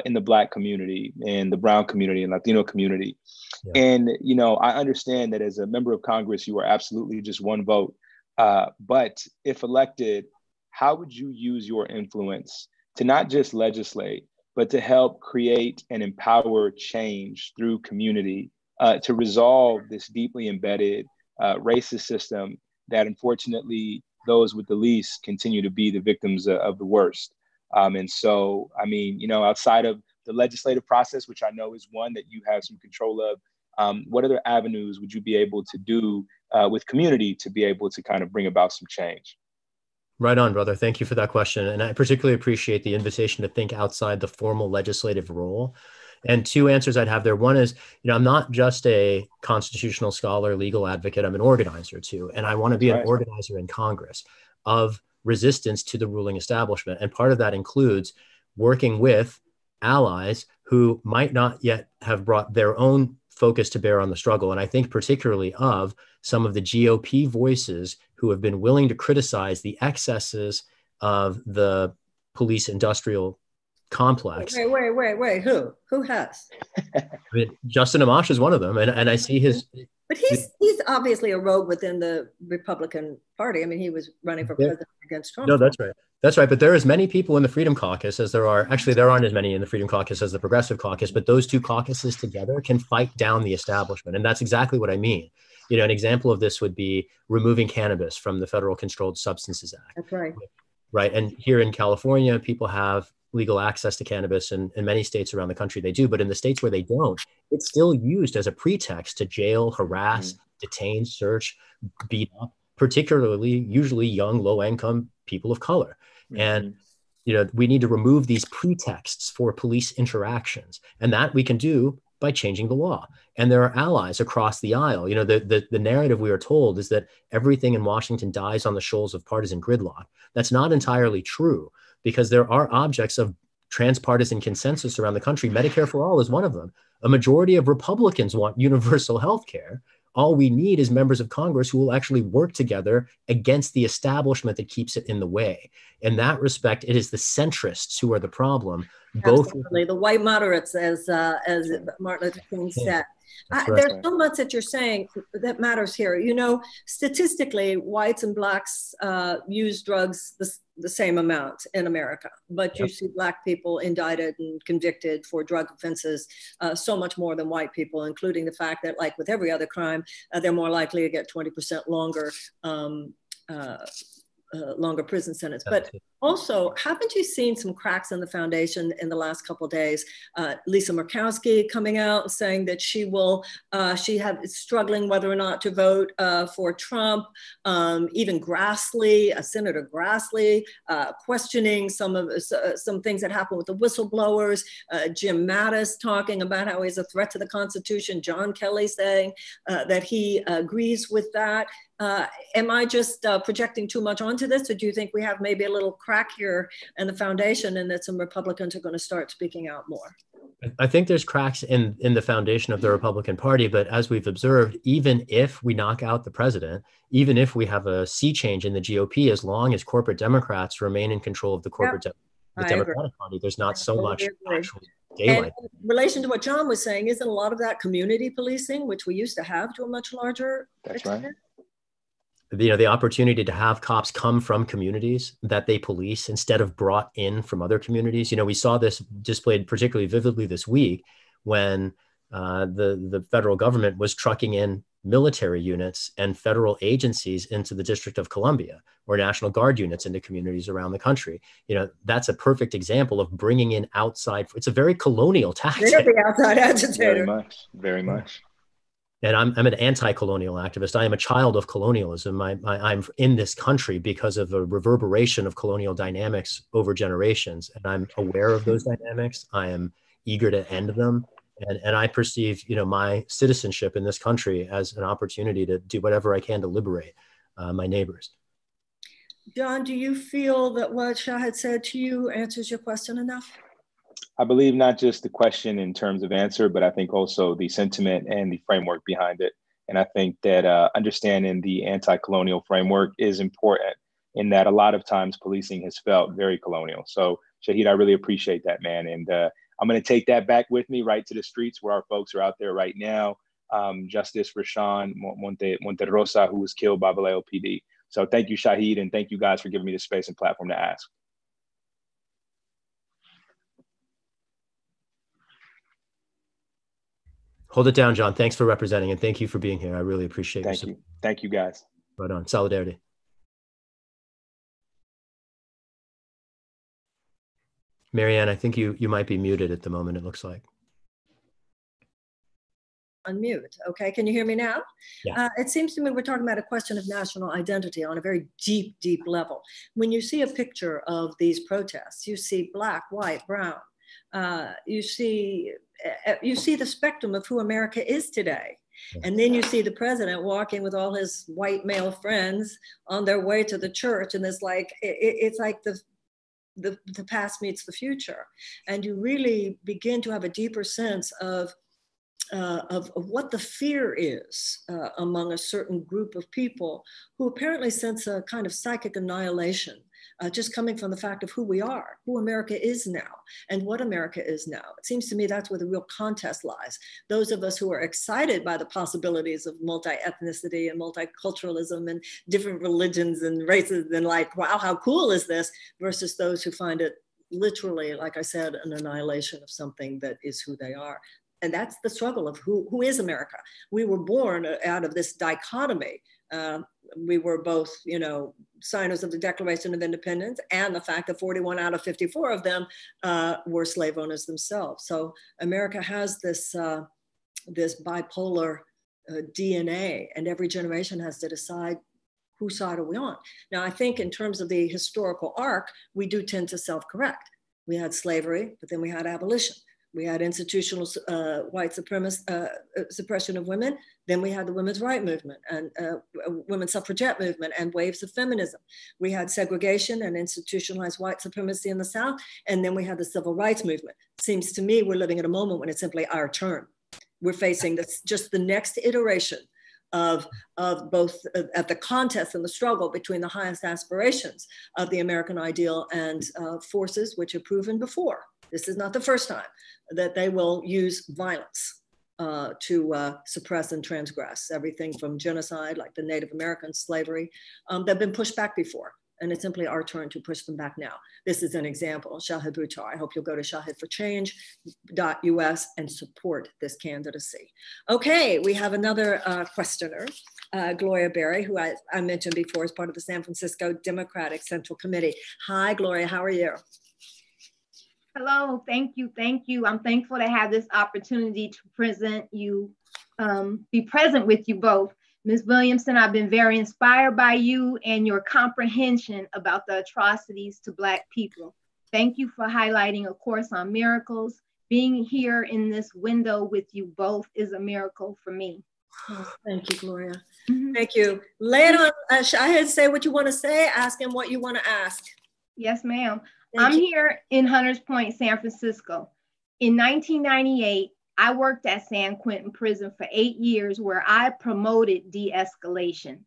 in the Black community, in the Brown community, and Latino community. Yeah. And, you know, I understand that as a member of Congress, you are absolutely just one vote. But if elected, how would you use your influence to not just legislate, but to help create and empower change through community to resolve this deeply embedded racist system that unfortunately those with the least continue to be the victims of the worst? And so, I mean, you know, outside of the legislative process, which I know is one that you have some control of, what other avenues would you be able to do with community to be able to kind of bring about some change? Right on, brother. Thank you for that question. And I particularly appreciate the invitation to think outside the formal legislative role. And two answers I'd have there. One is, you know, I'm not just a constitutional scholar, legal advocate, I'm an organizer too. And I want to be an organizer in Congress of resistance to the ruling establishment. And part of that includes working with allies who might not yet have brought their own focus to bear on the struggle. And I think particularly of some of the GOP voices who have been willing to criticize the excesses of the police industrial complex. Wait. Who has? I mean, Justin Amash is one of them. And I see his... But he's obviously a rogue within the Republican Party. I mean, he was running for president against Trump. No, that's right. That's right. But there are as many people in the Freedom Caucus as there are, actually, there aren't as many in the Freedom Caucus as the Progressive Caucus, but those two caucuses together can fight down the establishment. And that's exactly what I mean. You know, an example of this would be removing cannabis from the Federal Controlled Substances Act. That's right. Right. And here in California, people have legal access to cannabis, and in many states around the country they do, but in the states where they don't, it's still used as a pretext to jail, harass, detain, search, beat up, particularly usually young, low-income people of color. And, you know, we need to remove these pretexts for police interactions, and that we can do by changing the law. And there are allies across the aisle. You know, the narrative we are told is that everything in Washington dies on the shoals of partisan gridlock. That's not entirely true, because there are objects of transpartisan consensus around the country. Medicare for all is one of them. A majority of Republicans want universal health care. All we need is members of Congress who will actually work together against the establishment that keeps it in the way. In that respect, it is the centrists who are the problem. Absolutely. The white moderates, as Martin Luther King said. There's so much that you're saying that matters here. You know, statistically, whites and blacks use drugs the same amount in America, but you see black people indicted and convicted for drug offenses so much more than white people, including the fact that, like with every other crime, they're more likely to get 20% longer prison sentence. But also, haven't you seen some cracks in the foundation in the last couple of days? Lisa Murkowski coming out and saying that she is struggling whether or not to vote for Trump. Even Grassley, Senator Grassley, questioning some things that happened with the whistleblowers. Jim Mattis talking about how he's a threat to the Constitution. John Kelly saying that he agrees with that. Am I just projecting too much onto this, or do you think we have maybe a little crack here in the foundation and that some Republicans are going to start speaking out more? I think there's cracks in the foundation of the Republican Party, but as we've observed, even if we knock out the president, even if we have a sea change in the GOP, as long as corporate Democrats remain in control of the corporate the I agree. Democratic Party, there's not so Totally much agree. actual daylight. And in relation to what John was saying, isn't a lot of that community policing, which we used to have to a much larger extent? Right. The opportunity to have cops come from communities that they police instead of brought in from other communities. We saw this displayed particularly vividly this week when the federal government was trucking in military units and federal agencies into the District of Columbia, or National Guard units into communities around the country. That's a perfect example of bringing in outside. It's a very colonial tactic. They're the outside agitator. Very much. And I'm an anti-colonial activist. I am a child of colonialism. I'm in this country because of a reverberation of colonial dynamics over generations. And I'm aware of those dynamics. I am eager to end them. And I perceive, my citizenship in this country as an opportunity to do whatever I can to liberate my neighbors. John, do you feel that what Shahid said to you answers your question enough? I believe not just the question in terms of answer, but I think also the sentiment and the framework behind it. And I think that understanding the anti-colonial framework is important, in that a lot of times policing has felt very colonial. So Shahid, I really appreciate that, man. And I'm going to take that back with me right to the streets where our folks are out there right now. Justice Rashawn Monterosa, who was killed by Vallejo PD. So thank you, Shahid, and thank you guys for giving me the space and platform to ask. Hold it down, John. Thanks for representing, and thank you for being here. I really appreciate it. Thank you. Thank you, guys. Right on. Solidarity. Marianne, I think you might be muted at the moment, it looks like. Unmute. Okay, can you hear me now? Yeah. It seems to me we're talking about a question of national identity on a very deep, deep level. When you see a picture of these protests, you see black, white, brown. You see the spectrum of who America is today. And then you see the president walking with all his white male friends on their way to the church. And it's like the past meets the future. And you really begin to have a deeper sense of what the fear is among a certain group of people who apparently sense a kind of psychic annihilation, just coming from the fact of who we are, who America is now, and what America is now. It seems to me that's where the real contest lies. Those of us who are excited by the possibilities of multi-ethnicity and multiculturalism and different religions and races and like, wow, how cool is this? Versus those who find it literally, like I said, an annihilation of something that is who they are. And that's the struggle of who is America. We were born out of this dichotomy. We were both, signers of the Declaration of Independence and the fact that 41 out of 54 of them were slave owners themselves. So America has this bipolar DNA, and every generation has to decide whose side are we on. Now, I think in terms of the historical arc, we do tend to self-correct. We had slavery, but then we had abolition. We had institutional white suppression of women. Then we had the women's rights movement and women's suffragette movement and waves of feminism. We had segregation and institutionalized white supremacy in the South. And then we had the civil rights movement. Seems to me we're living at a moment when it's simply our turn. We're facing just the next iteration of both at the contest and the struggle between the highest aspirations of the American ideal and forces which have proven before. This is not the first time that they will use violence to suppress and transgress everything from genocide, like the Native American slavery, that have been pushed back before. And it's simply our turn to push them back now. This is an example, Shahid Buttar. I hope you'll go to shahidforchange.us and support this candidacy. Okay, we have another questioner, Gloria Berry, who I mentioned before is part of the San Francisco Democratic Central Committee. Hi, Gloria, how are you? Hello, thank you. I'm thankful to have this opportunity to be present with you both. Ms. Williamson, I've been very inspired by you and your comprehension about the atrocities to Black people. Thank you for highlighting A Course on Miracles. Being here in this window with you both is a miracle for me. Oh, thank you, Gloria. Mm-hmm. Thank you. Lay it on, Shahid, say what you want to say, ask him what you want to ask. Yes, ma'am. I'm here in Hunters Point, San Francisco. In 1998, I worked at San Quentin Prison for 8 years where I promoted de-escalation.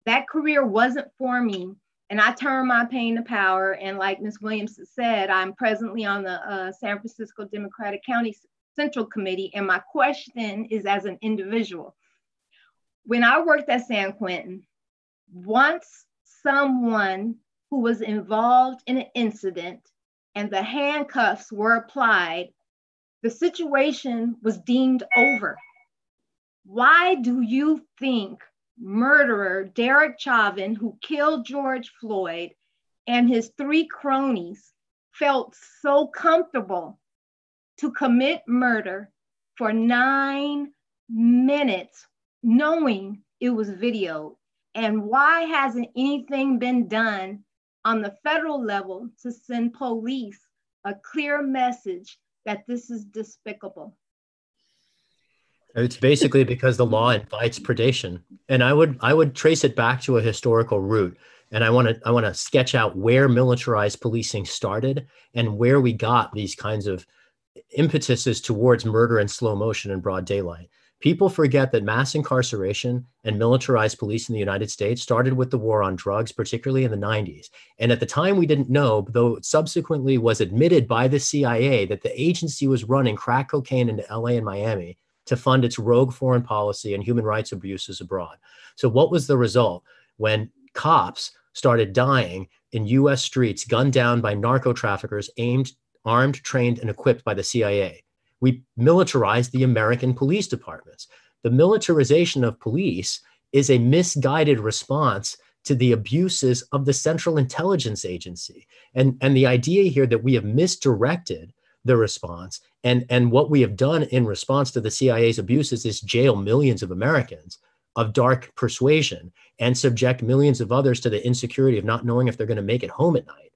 That career wasn't for me, And I turn my pain to power. And like Ms. Williamson said, I'm presently on the San Francisco Democratic County Central Committee. And my question is as an individual. When I worked at San Quentin, once someone who was involved in an incident and the handcuffs were applied, the situation was deemed over. Why do you think murderer Derek Chauvin, who killed George Floyd, and his 3 cronies felt so comfortable to commit murder for 9 minutes, knowing it was videoed? And why hasn't anything been done on the federal level to send police a clear message that this is despicable? It's basically because the law invites predation. And I would trace it back to a historical root. And I want to sketch out where militarized policing started and where we got these kinds of impetuses towards murder in slow motion in broad daylight. People forget that mass incarceration and militarized police in the United States started with the war on drugs, particularly in the 90s. And at the time, we didn't know, though it subsequently was admitted by the CIA that the agency was running crack cocaine into LA and Miami to fund its rogue foreign policy and human rights abuses abroad. So what was the result when cops started dying in US streets, gunned down by narco traffickers, armed, trained, and equipped by the CIA? We militarized the American police departments. The militarization of police is a misguided response to the abuses of the Central Intelligence Agency. And the idea here that we have misdirected the response and what we have done in response to the CIA's abuses is jail millions of Americans of dark persuasion and subject millions of others to the insecurity of not knowing if they're going to make it home at night.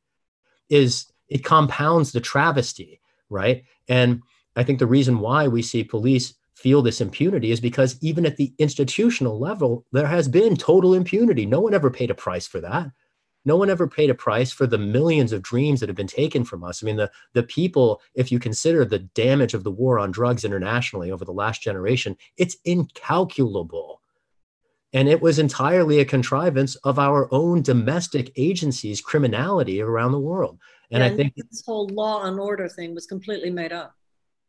It compounds the travesty, right? And I think the reason why we see police feel this impunity is because even at the institutional level, there has been total impunity. No one ever paid a price for that. No one ever paid a price for the millions of dreams that have been taken from us. I mean, the people, if you consider the damage of the war on drugs internationally over the last generation, it's incalculable. And it was entirely a contrivance of our own domestic agencies' criminality around the world. And I think this whole law and order thing was completely made up.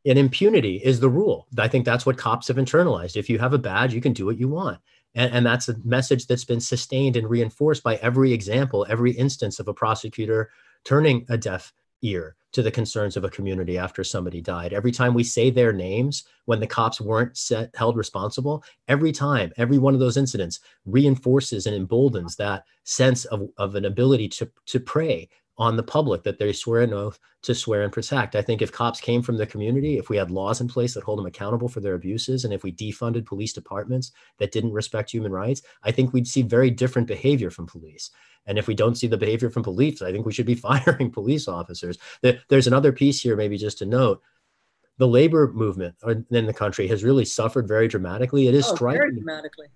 And impunity is the rule. I think that's what cops have internalized. If you have a badge, you can do what you want. And that's a message that's been sustained and reinforced by every example, every instance of a prosecutor turning a deaf ear to the concerns of a community after somebody died. Every time we say their names when the cops weren't held responsible, every time, every one of those incidents reinforces and emboldens that sense of an ability to prey on the public that they swear an oath to swear and protect. I think if cops came from the community, if we had laws in place that hold them accountable for their abuses, and if we defunded police departments that didn't respect human rights, I think we'd see very different behavior from police. And if we don't see the behavior from police, I think we should be firing police officers. There's another piece here, maybe just to note. The labor movement in the country has really suffered very dramatically. It is striking, very dramatically,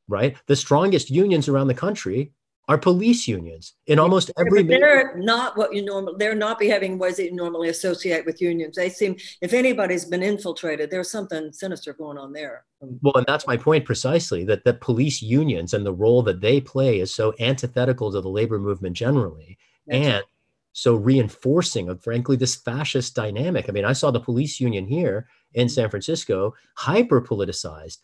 right? The strongest unions around the country are police unions in almost every. But they're not what you normally. They're not behaving ways that you normally associate with unions. They seem, if anybody's been infiltrated, there's something sinister going on there. Well, and that's my point precisely. That police unions and the role that they play is so antithetical to the labor movement generally, and so reinforcing of, frankly, this fascist dynamic. I mean, I saw the police union here in San Francisco, hyper politicized,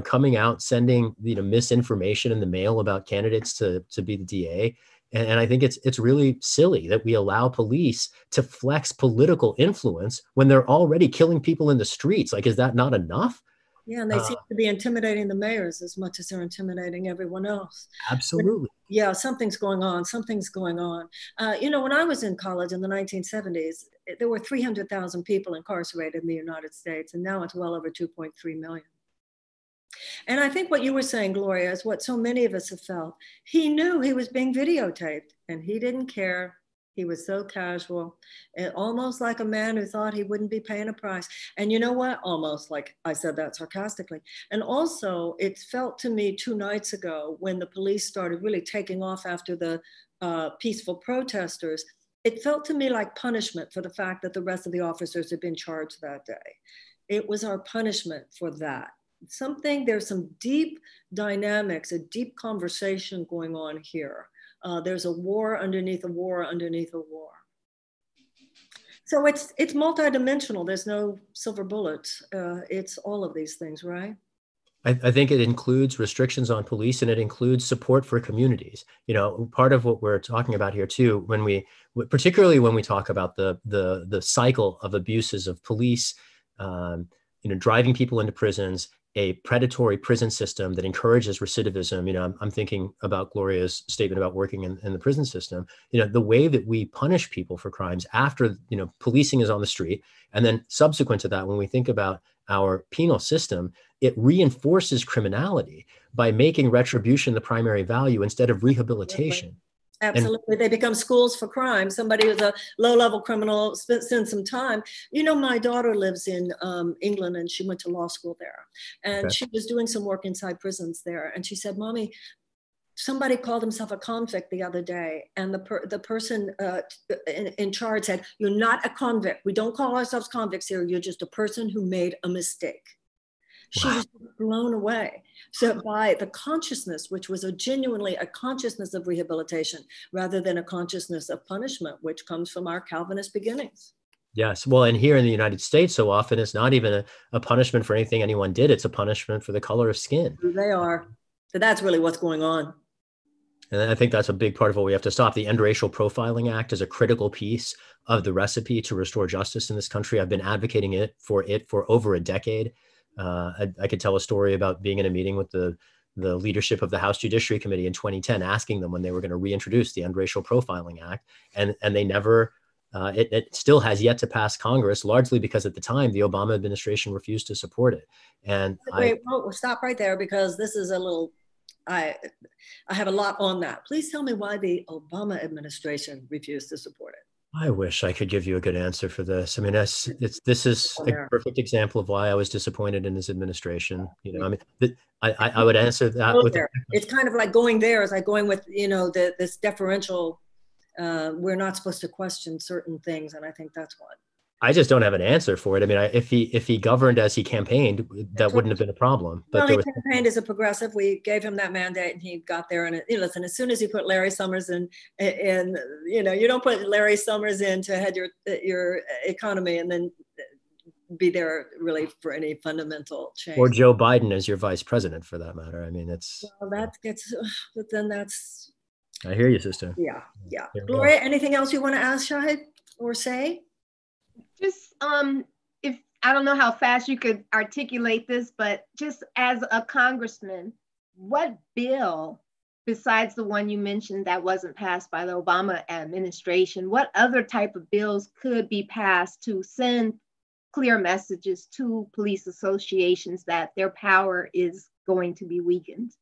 coming out, sending, misinformation in the mail about candidates to be the DA. And I think it's really silly that we allow police to flex political influence when they're already killing people in the streets. Like, is that not enough? Yeah, and they seem to be intimidating the mayors as much as they're intimidating everyone else. Absolutely. But, yeah, something's going on. Something's going on. When I was in college in the 1970s, there were 300,000 people incarcerated in the United States, and now it's well over 2.3 million. And I think what you were saying, Gloria, is what so many of us have felt. He knew he was being videotaped, and he didn't care. He was so casual, almost like a man who thought he wouldn't be paying a price. And you know what? Almost like I said that sarcastically. And also, it felt to me 2 nights ago when the police started really taking off after the peaceful protesters, it felt to me like punishment for the fact that the rest of the officers had been charged that day. It was our punishment for that. There's some deep dynamics, a deep conversation going on here There's a war underneath a war underneath a war. So it's multidimensional. There's no silver bullets. It's all of these things, right? I think it includes restrictions on police, and it includes support for communities. You know, part of what we're talking about here too, particularly when we talk about the cycle of abuses of police, driving people into prisons, a predatory prison system that encourages recidivism. You know, I'm thinking about Gloria's statement about working in the prison system. You know, the way that we punish people for crimes after, policing is on the street. And then subsequent to that, when we think about our penal system, it reinforces criminality by making retribution the primary value instead of rehabilitation. Absolutely. They become schools for crime. Somebody who's a low-level criminal spend some time. You know, my daughter lives in England, and she went to law school there. And she was doing some work inside prisons there. And she said, Mommy, somebody called himself a convict the other day. And the person in charge said, you're not a convict. We don't call ourselves convicts here. You're just a person who made a mistake. She was blown away. So by the consciousness, which was genuinely a consciousness of rehabilitation rather than a consciousness of punishment, which comes from our Calvinist beginnings. Yes. Well, and here in the United States, so often it's not even a punishment for anything anyone did. It's a punishment for the color of skin. They are. So that's really what's going on. And I think that's a big part of what we have to stop. The End Racial Profiling Act is a critical piece of the recipe to restore justice in this country. I've been advocating for over a decade. I could tell a story about being in a meeting with the leadership of the House Judiciary Committee in 2010, asking them when they were going to reintroduce the End Racial Profiling Act. And they never, it still has yet to pass Congress, largely because at the time, the Obama administration refused to support it. And we'll stop right there, because this is a little, I have a lot on that. Please tell me why the Obama administration refused to support it. I wish I could give you a good answer for this. I mean, this is a perfect example of why I was disappointed in his administration. You know, I mean, I would answer that with. It's kind of like going there. It's like going with, this deferential. We're not supposed to question certain things, and I think that's one. I just don't have an answer for it. I mean, if he governed as he campaigned, that wouldn't have been a problem. But he campaigned as a progressive. We gave him that mandate, and he got there. And listen, as soon as you put Larry Summers in, you don't put Larry Summers in to head your economy and then be there really for any fundamental change. Or Joe Biden as your vice president, for that matter. I mean, that gets, but then that's. I hear you, sister. Yeah. Gloria, anything else you want to ask Shahid or say? Just if I don't know how fast you could articulate this, but just as a congressman, what bill besides the one you mentioned that wasn't passed by the Obama administration, what other type of bills could be passed to send clear messages to police associations that their power is going to be weakened?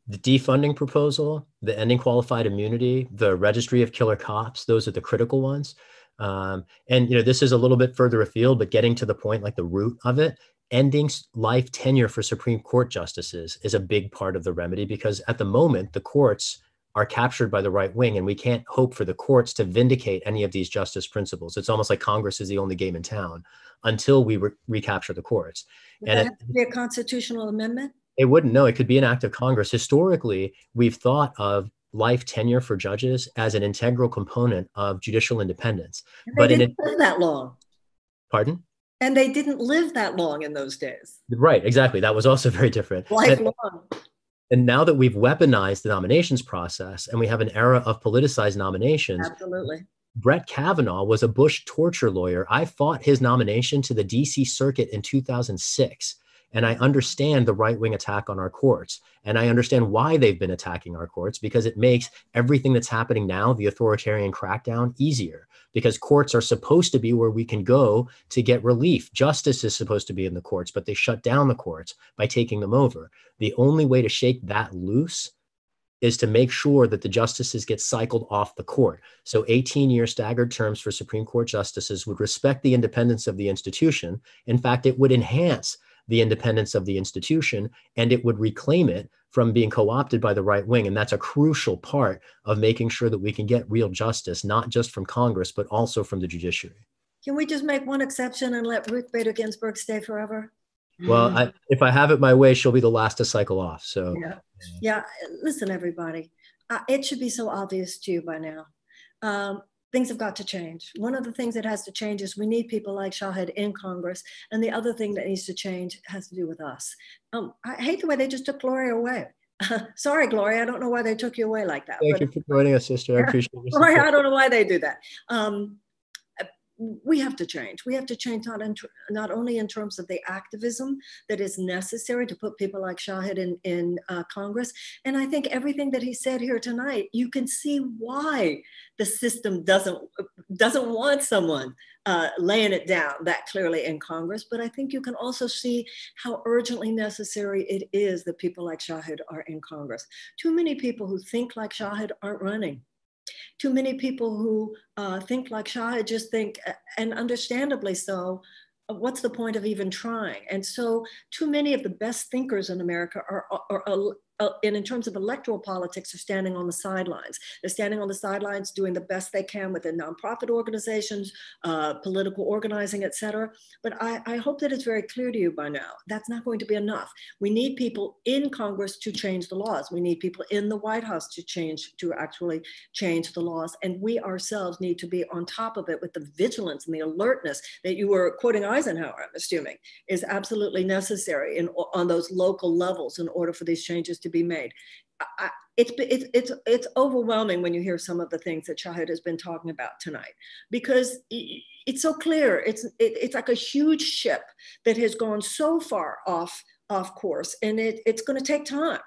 The defunding proposal, the ending qualified immunity, the registry of killer cops, those are the critical ones. And this is a little bit further afield, but getting to the point, like the root of it, ending life tenure for Supreme Court justices is a big part of the remedy, because at the moment, the courts are captured by the right wing, and we can't hope for the courts to vindicate any of these justice principles. It's almost like Congress is the only game in town until we recapture the courts. Would that have to be a constitutional amendment? It wouldn't. No, it could be an act of Congress. Historically, we've thought of life tenure for judges as an integral component of judicial independence. But they didn't live that long. Pardon? And they didn't live that long in those days. Right, exactly. That was also very different. Lifelong. And now that we've weaponized the nominations process and we have an era of politicized nominations. Absolutely. Brett Kavanaugh was a Bush torture lawyer. I fought his nomination to the DC Circuit in 2006. And I understand the right-wing attack on our courts. And I understand why they've been attacking our courts, because it makes everything that's happening now, the authoritarian crackdown, easier. Because courts are supposed to be where we can go to get relief. Justice is supposed to be in the courts, but they shut down the courts by taking them over. The only way to shake that loose is to make sure that the justices get cycled off the court. So 18-year staggered terms for Supreme Court justices would respect the independence of the institution. In fact, it would enhance the independence of the institution, and it would reclaim it from being co-opted by the right wing. And that's a crucial part of making sure that we can get real justice, not just from Congress, but also from the judiciary. Can we just make one exception and let Ruth Bader Ginsburg stay forever? Well, if I have it my way, she'll be the last to cycle off. So yeah. Listen, everybody, It should be so obvious to you by now. Things have got to change. One of the things that has to change is we need people like Shahid in Congress. And the other thing that needs to change has to do with us. I hate the way they just took Gloria away. Sorry, Gloria, I don't know why they took you away like that. Thank you for joining us, sister. I appreciate your support. Gloria, I don't know why they do that. We have to change. We have to change not only in terms of the activism that is necessary to put people like Shahid in Congress. And I think everything that he said here tonight, you can see why the system doesn't want someone laying it down that clearly in Congress. But I think you can also see how urgently necessary it is that people like Shahid are in Congress. Too many people who think like Shahid aren't running. Too many people who think like Shahid just think, and understandably so, what's the point of even trying? And so too many of the best thinkers in America are in terms of electoral politics, are standing on the sidelines. They're standing on the sidelines doing the best they can within nonprofit organizations, political organizing, et cetera. But I hope that it's very clear to you by now, that's not going to be enough. We need people in Congress to change the laws. We need people in the White House to actually change the laws. And we ourselves need to be on top of it with the vigilance and the alertness that you were quoting Eisenhower, I'm assuming, is absolutely necessary on those local levels in order for these changes to be made. It's overwhelming when you hear some of the things that Shahid has been talking about tonight, because it's so clear. It's like a huge ship that has gone so far off course, and it's going to take time.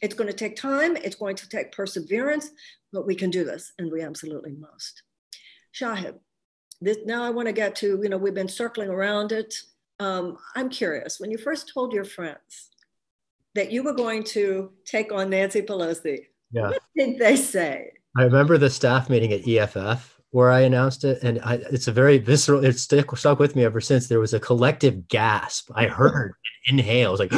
It's going to take time. It's going to take perseverance, but we can do this, and we absolutely must. Shahid, now I want to get to, we've been circling around it. I'm curious, when you first told your friends that you were going to take on Nancy Pelosi, what did they say? I remember the staff meeting at EFF where I announced it, and it's a very visceral, it's stuck with me ever since. There was a collective gasp. I heard inhale. I was like,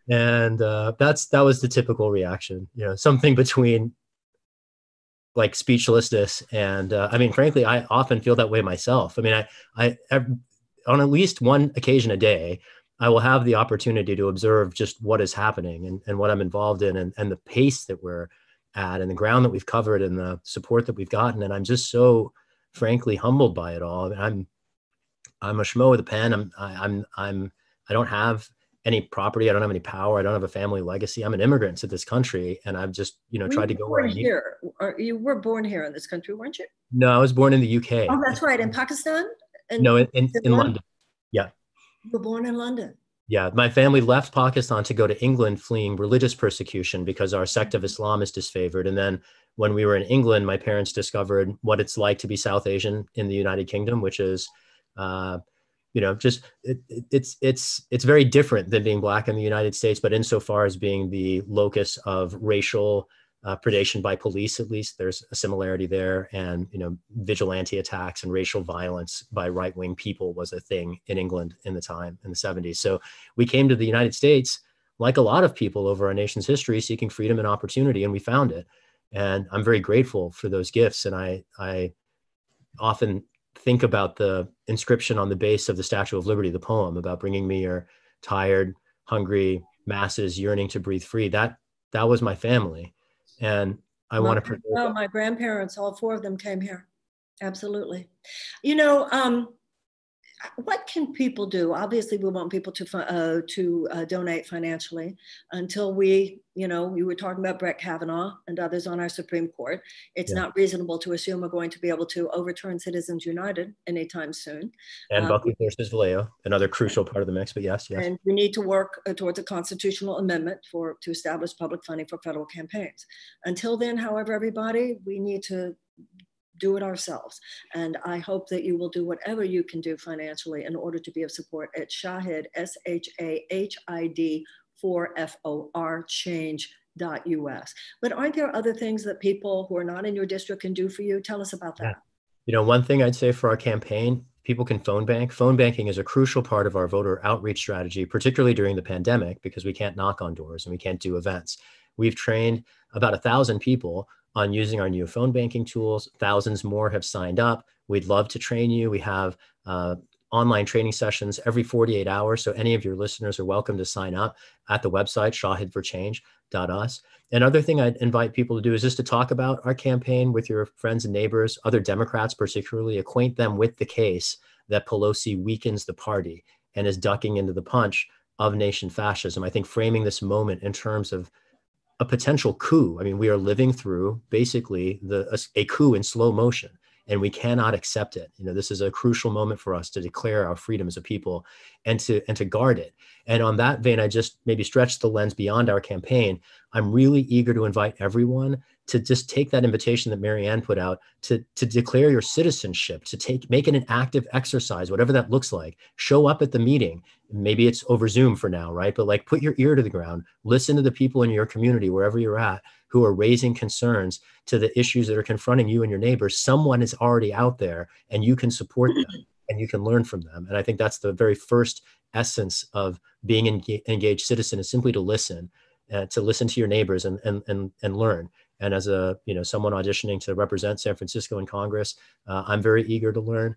and that was the typical reaction, something between like speechlessness and I mean, frankly, I often feel that way myself. I mean, I on at least one occasion a day, I will have the opportunity to observe just what is happening and what I'm involved in, and the pace that we're at and the ground that we've covered and the support that we've gotten. And I'm just so frankly humbled by it all. I'm a schmo with a pen. I don't have any property. I don't have any power. I don't have a family legacy. I'm an immigrant to this country, and I've just, tried to go where I need. You were born here in this country, weren't you? No, I was born in the UK. Oh, that's right. In Pakistan? No, in London. Yeah. You were born in London. Yeah, my family left Pakistan to go to England, fleeing religious persecution because our sect of Islam is disfavored. And then when we were in England, my parents discovered what it's like to be South Asian in the United Kingdom, which is, it's very different than being Black in the United States, but insofar as being the locus of racial predation by police, at least there's a similarity there. And, vigilante attacks and racial violence by right-wing people was a thing in England in the time, in the 70s. So we came to the United States, like a lot of people over our nation's history, seeking freedom and opportunity, and we found it. And I'm very grateful for those gifts. And I often think about the inscription on the base of the Statue of Liberty, the poem about bringing me your tired, hungry masses yearning to breathe free. That was my family. And I want to. Well, my grandparents, all four of them came here. Absolutely. What can people do? Obviously, we want people to donate financially until we were talking about Brett Kavanaugh and others on our Supreme Court. It's not reasonable to assume we're going to be able to overturn Citizens United anytime soon. And Buckley versus Vallejo, another crucial part of the mix, but yes. And we need to work towards a constitutional amendment to establish public funding for federal campaigns. Until then, however, everybody, we need to do it ourselves. And I hope that you will do whatever you can do financially in order to be of support at Shahid, SHAHID 4FOR change.us. But aren't there other things that people who are not in your district can do for you? Tell us about that. One thing I'd say for our campaign, people can phone bank. Phone banking is a crucial part of our voter outreach strategy, particularly during the pandemic, because we can't knock on doors and we can't do events. We've trained about 1,000 people on using our new phone banking tools. Thousands more have signed up. We'd love to train you. We have online training sessions every 48 hours. So any of your listeners are welcome to sign up at the website, shahidforchange.us. Another thing I'd invite people to do is just to talk about our campaign with your friends and neighbors, other Democrats particularly, acquaint them with the case that Pelosi weakens the party and is ducking into the punch of nation fascism. I think framing this moment in terms of a potential coup. I mean, we are living through basically a coup in slow motion, and we cannot accept it. This is a crucial moment for us to declare our freedom as a people and to guard it. And on that vein, I just maybe stretch the lens beyond our campaign. I'm really eager to invite everyone to just take that invitation that Marianne put out to declare your citizenship, to make it an active exercise, whatever that looks like. Show up at the meeting. Maybe it's over Zoom for now, right? But like, put your ear to the ground, listen to the people in your community, wherever you're at, who are raising concerns to the issues that are confronting you and your neighbors. Someone is already out there, and you can support them and you can learn from them. And I think that's the very first essence of being an engaged citizen, is simply to listen to your neighbors and learn. And as someone auditioning to represent San Francisco in Congress, I'm very eager to learn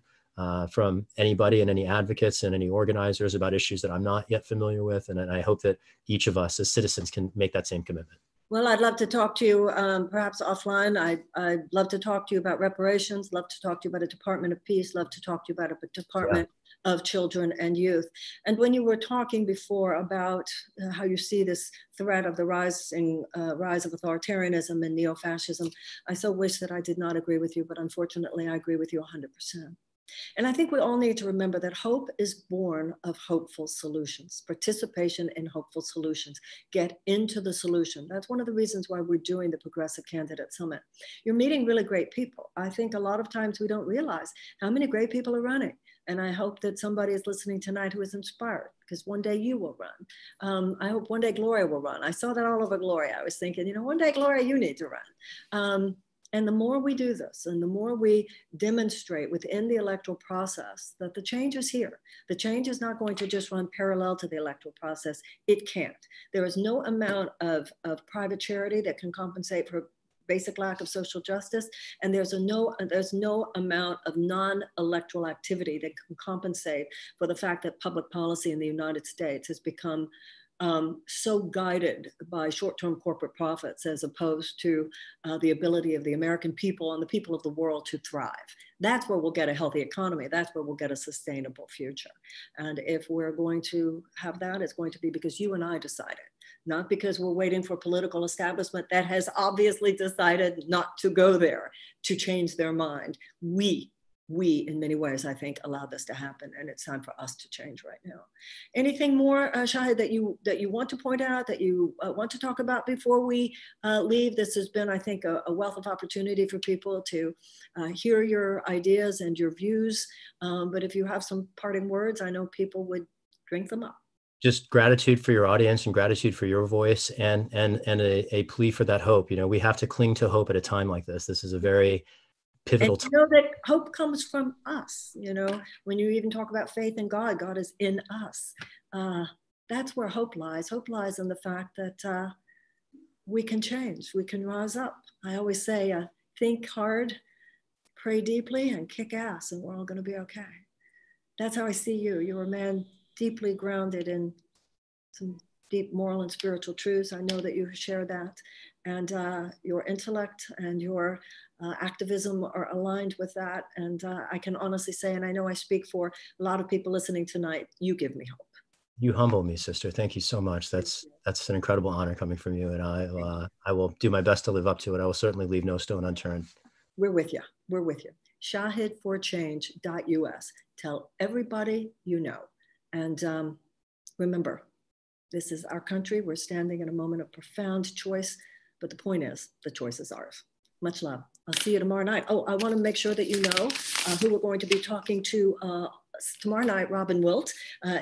from anybody and any advocates and any organizers about issues that I'm not yet familiar with. And I hope that each of us as citizens can make that same commitment. Well, I'd love to talk to you perhaps offline. I'd love to talk to you about reparations, love to talk to you about a Department of Peace, love to talk to you about a Department of Children and Youth. And when you were talking before about how you see this threat of the rise of authoritarianism and neo-fascism, I so wish that I did not agree with you, but unfortunately I agree with you 100%. And I think we all need to remember that hope is born of hopeful solutions, participation in hopeful solutions. Get into the solution. That's one of the reasons why we're doing the Progressive Candidate Summit. You're meeting really great people. I think a lot of times we don't realize how many great people are running. And I hope that somebody is listening tonight who is inspired, because one day you will run. I hope one day Gloria will run. I saw that all over Gloria. I was thinking, one day, Gloria, you need to run. And the more we do this, and the more we demonstrate within the electoral process that the change is here. The change is not going to just run parallel to the electoral process. It can't. There is no amount of private charity that can compensate for basic lack of social justice. And there's no amount of non-electoral activity that can compensate for the fact that public policy in the United States has become so guided by short-term corporate profits as opposed to the ability of the American people and the people of the world to thrive. That's where we'll get a healthy economy. That's where we'll get a sustainable future. And if we're going to have that, it's going to be because you and I decided, not because we're waiting for political establishment that has obviously decided not to go there to change their mind. We, in many ways, I think, allowed this to happen, and it's time for us to change right now. Anything more, Shahid, that you want to point out, that you want to talk about before we leave? This has been, I think, a wealth of opportunity for people to hear your ideas and your views. But if you have some parting words, I know people would drink them up. Just gratitude for your audience and gratitude for your voice, and a plea for that hope. We have to cling to hope at a time like this. This is a very pivotal time. That hope comes from us. When you even talk about faith in God, God is in us. That's where hope lies. Hope lies in the fact that we can change, we can rise up. I always say, think hard, pray deeply, and kick ass, and we're all going to be okay. That's how I see you. You're a man deeply grounded in some deep moral and spiritual truths. I know that you share that. And your intellect and your activism are aligned with that. And I can honestly say, and I know I speak for a lot of people listening tonight, you give me hope. You humble me, sister. Thank you so much. That's an incredible honor coming from you. And I will do my best to live up to it. I will certainly leave no stone unturned. We're with you. We're with you. Shahidforchange.us. Tell everybody you know. And remember, this is our country. We're standing in a moment of profound choice. But the point is, the choice is ours. Much love. I'll see you tomorrow night. Oh, I want to make sure that you know who we're going to be talking to tomorrow night. Robin Wilt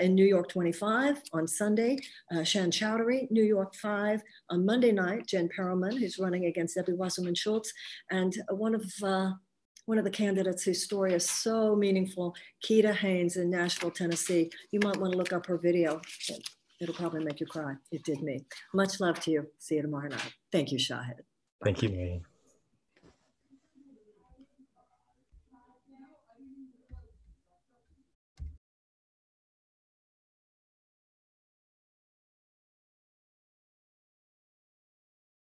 in New York 25 on Sunday. Shan Chowdhury, New York 5 on Monday night. Jen Perelman, who's running against Debbie Wasserman Schultz, and one of the candidates whose story is so meaningful, Keita Haynes in Nashville, Tennessee. You might want to look up her video. It'll probably make you cry. It did me. Much love to you. See you tomorrow night. Thank you, Shahid. Thank you, Marianne.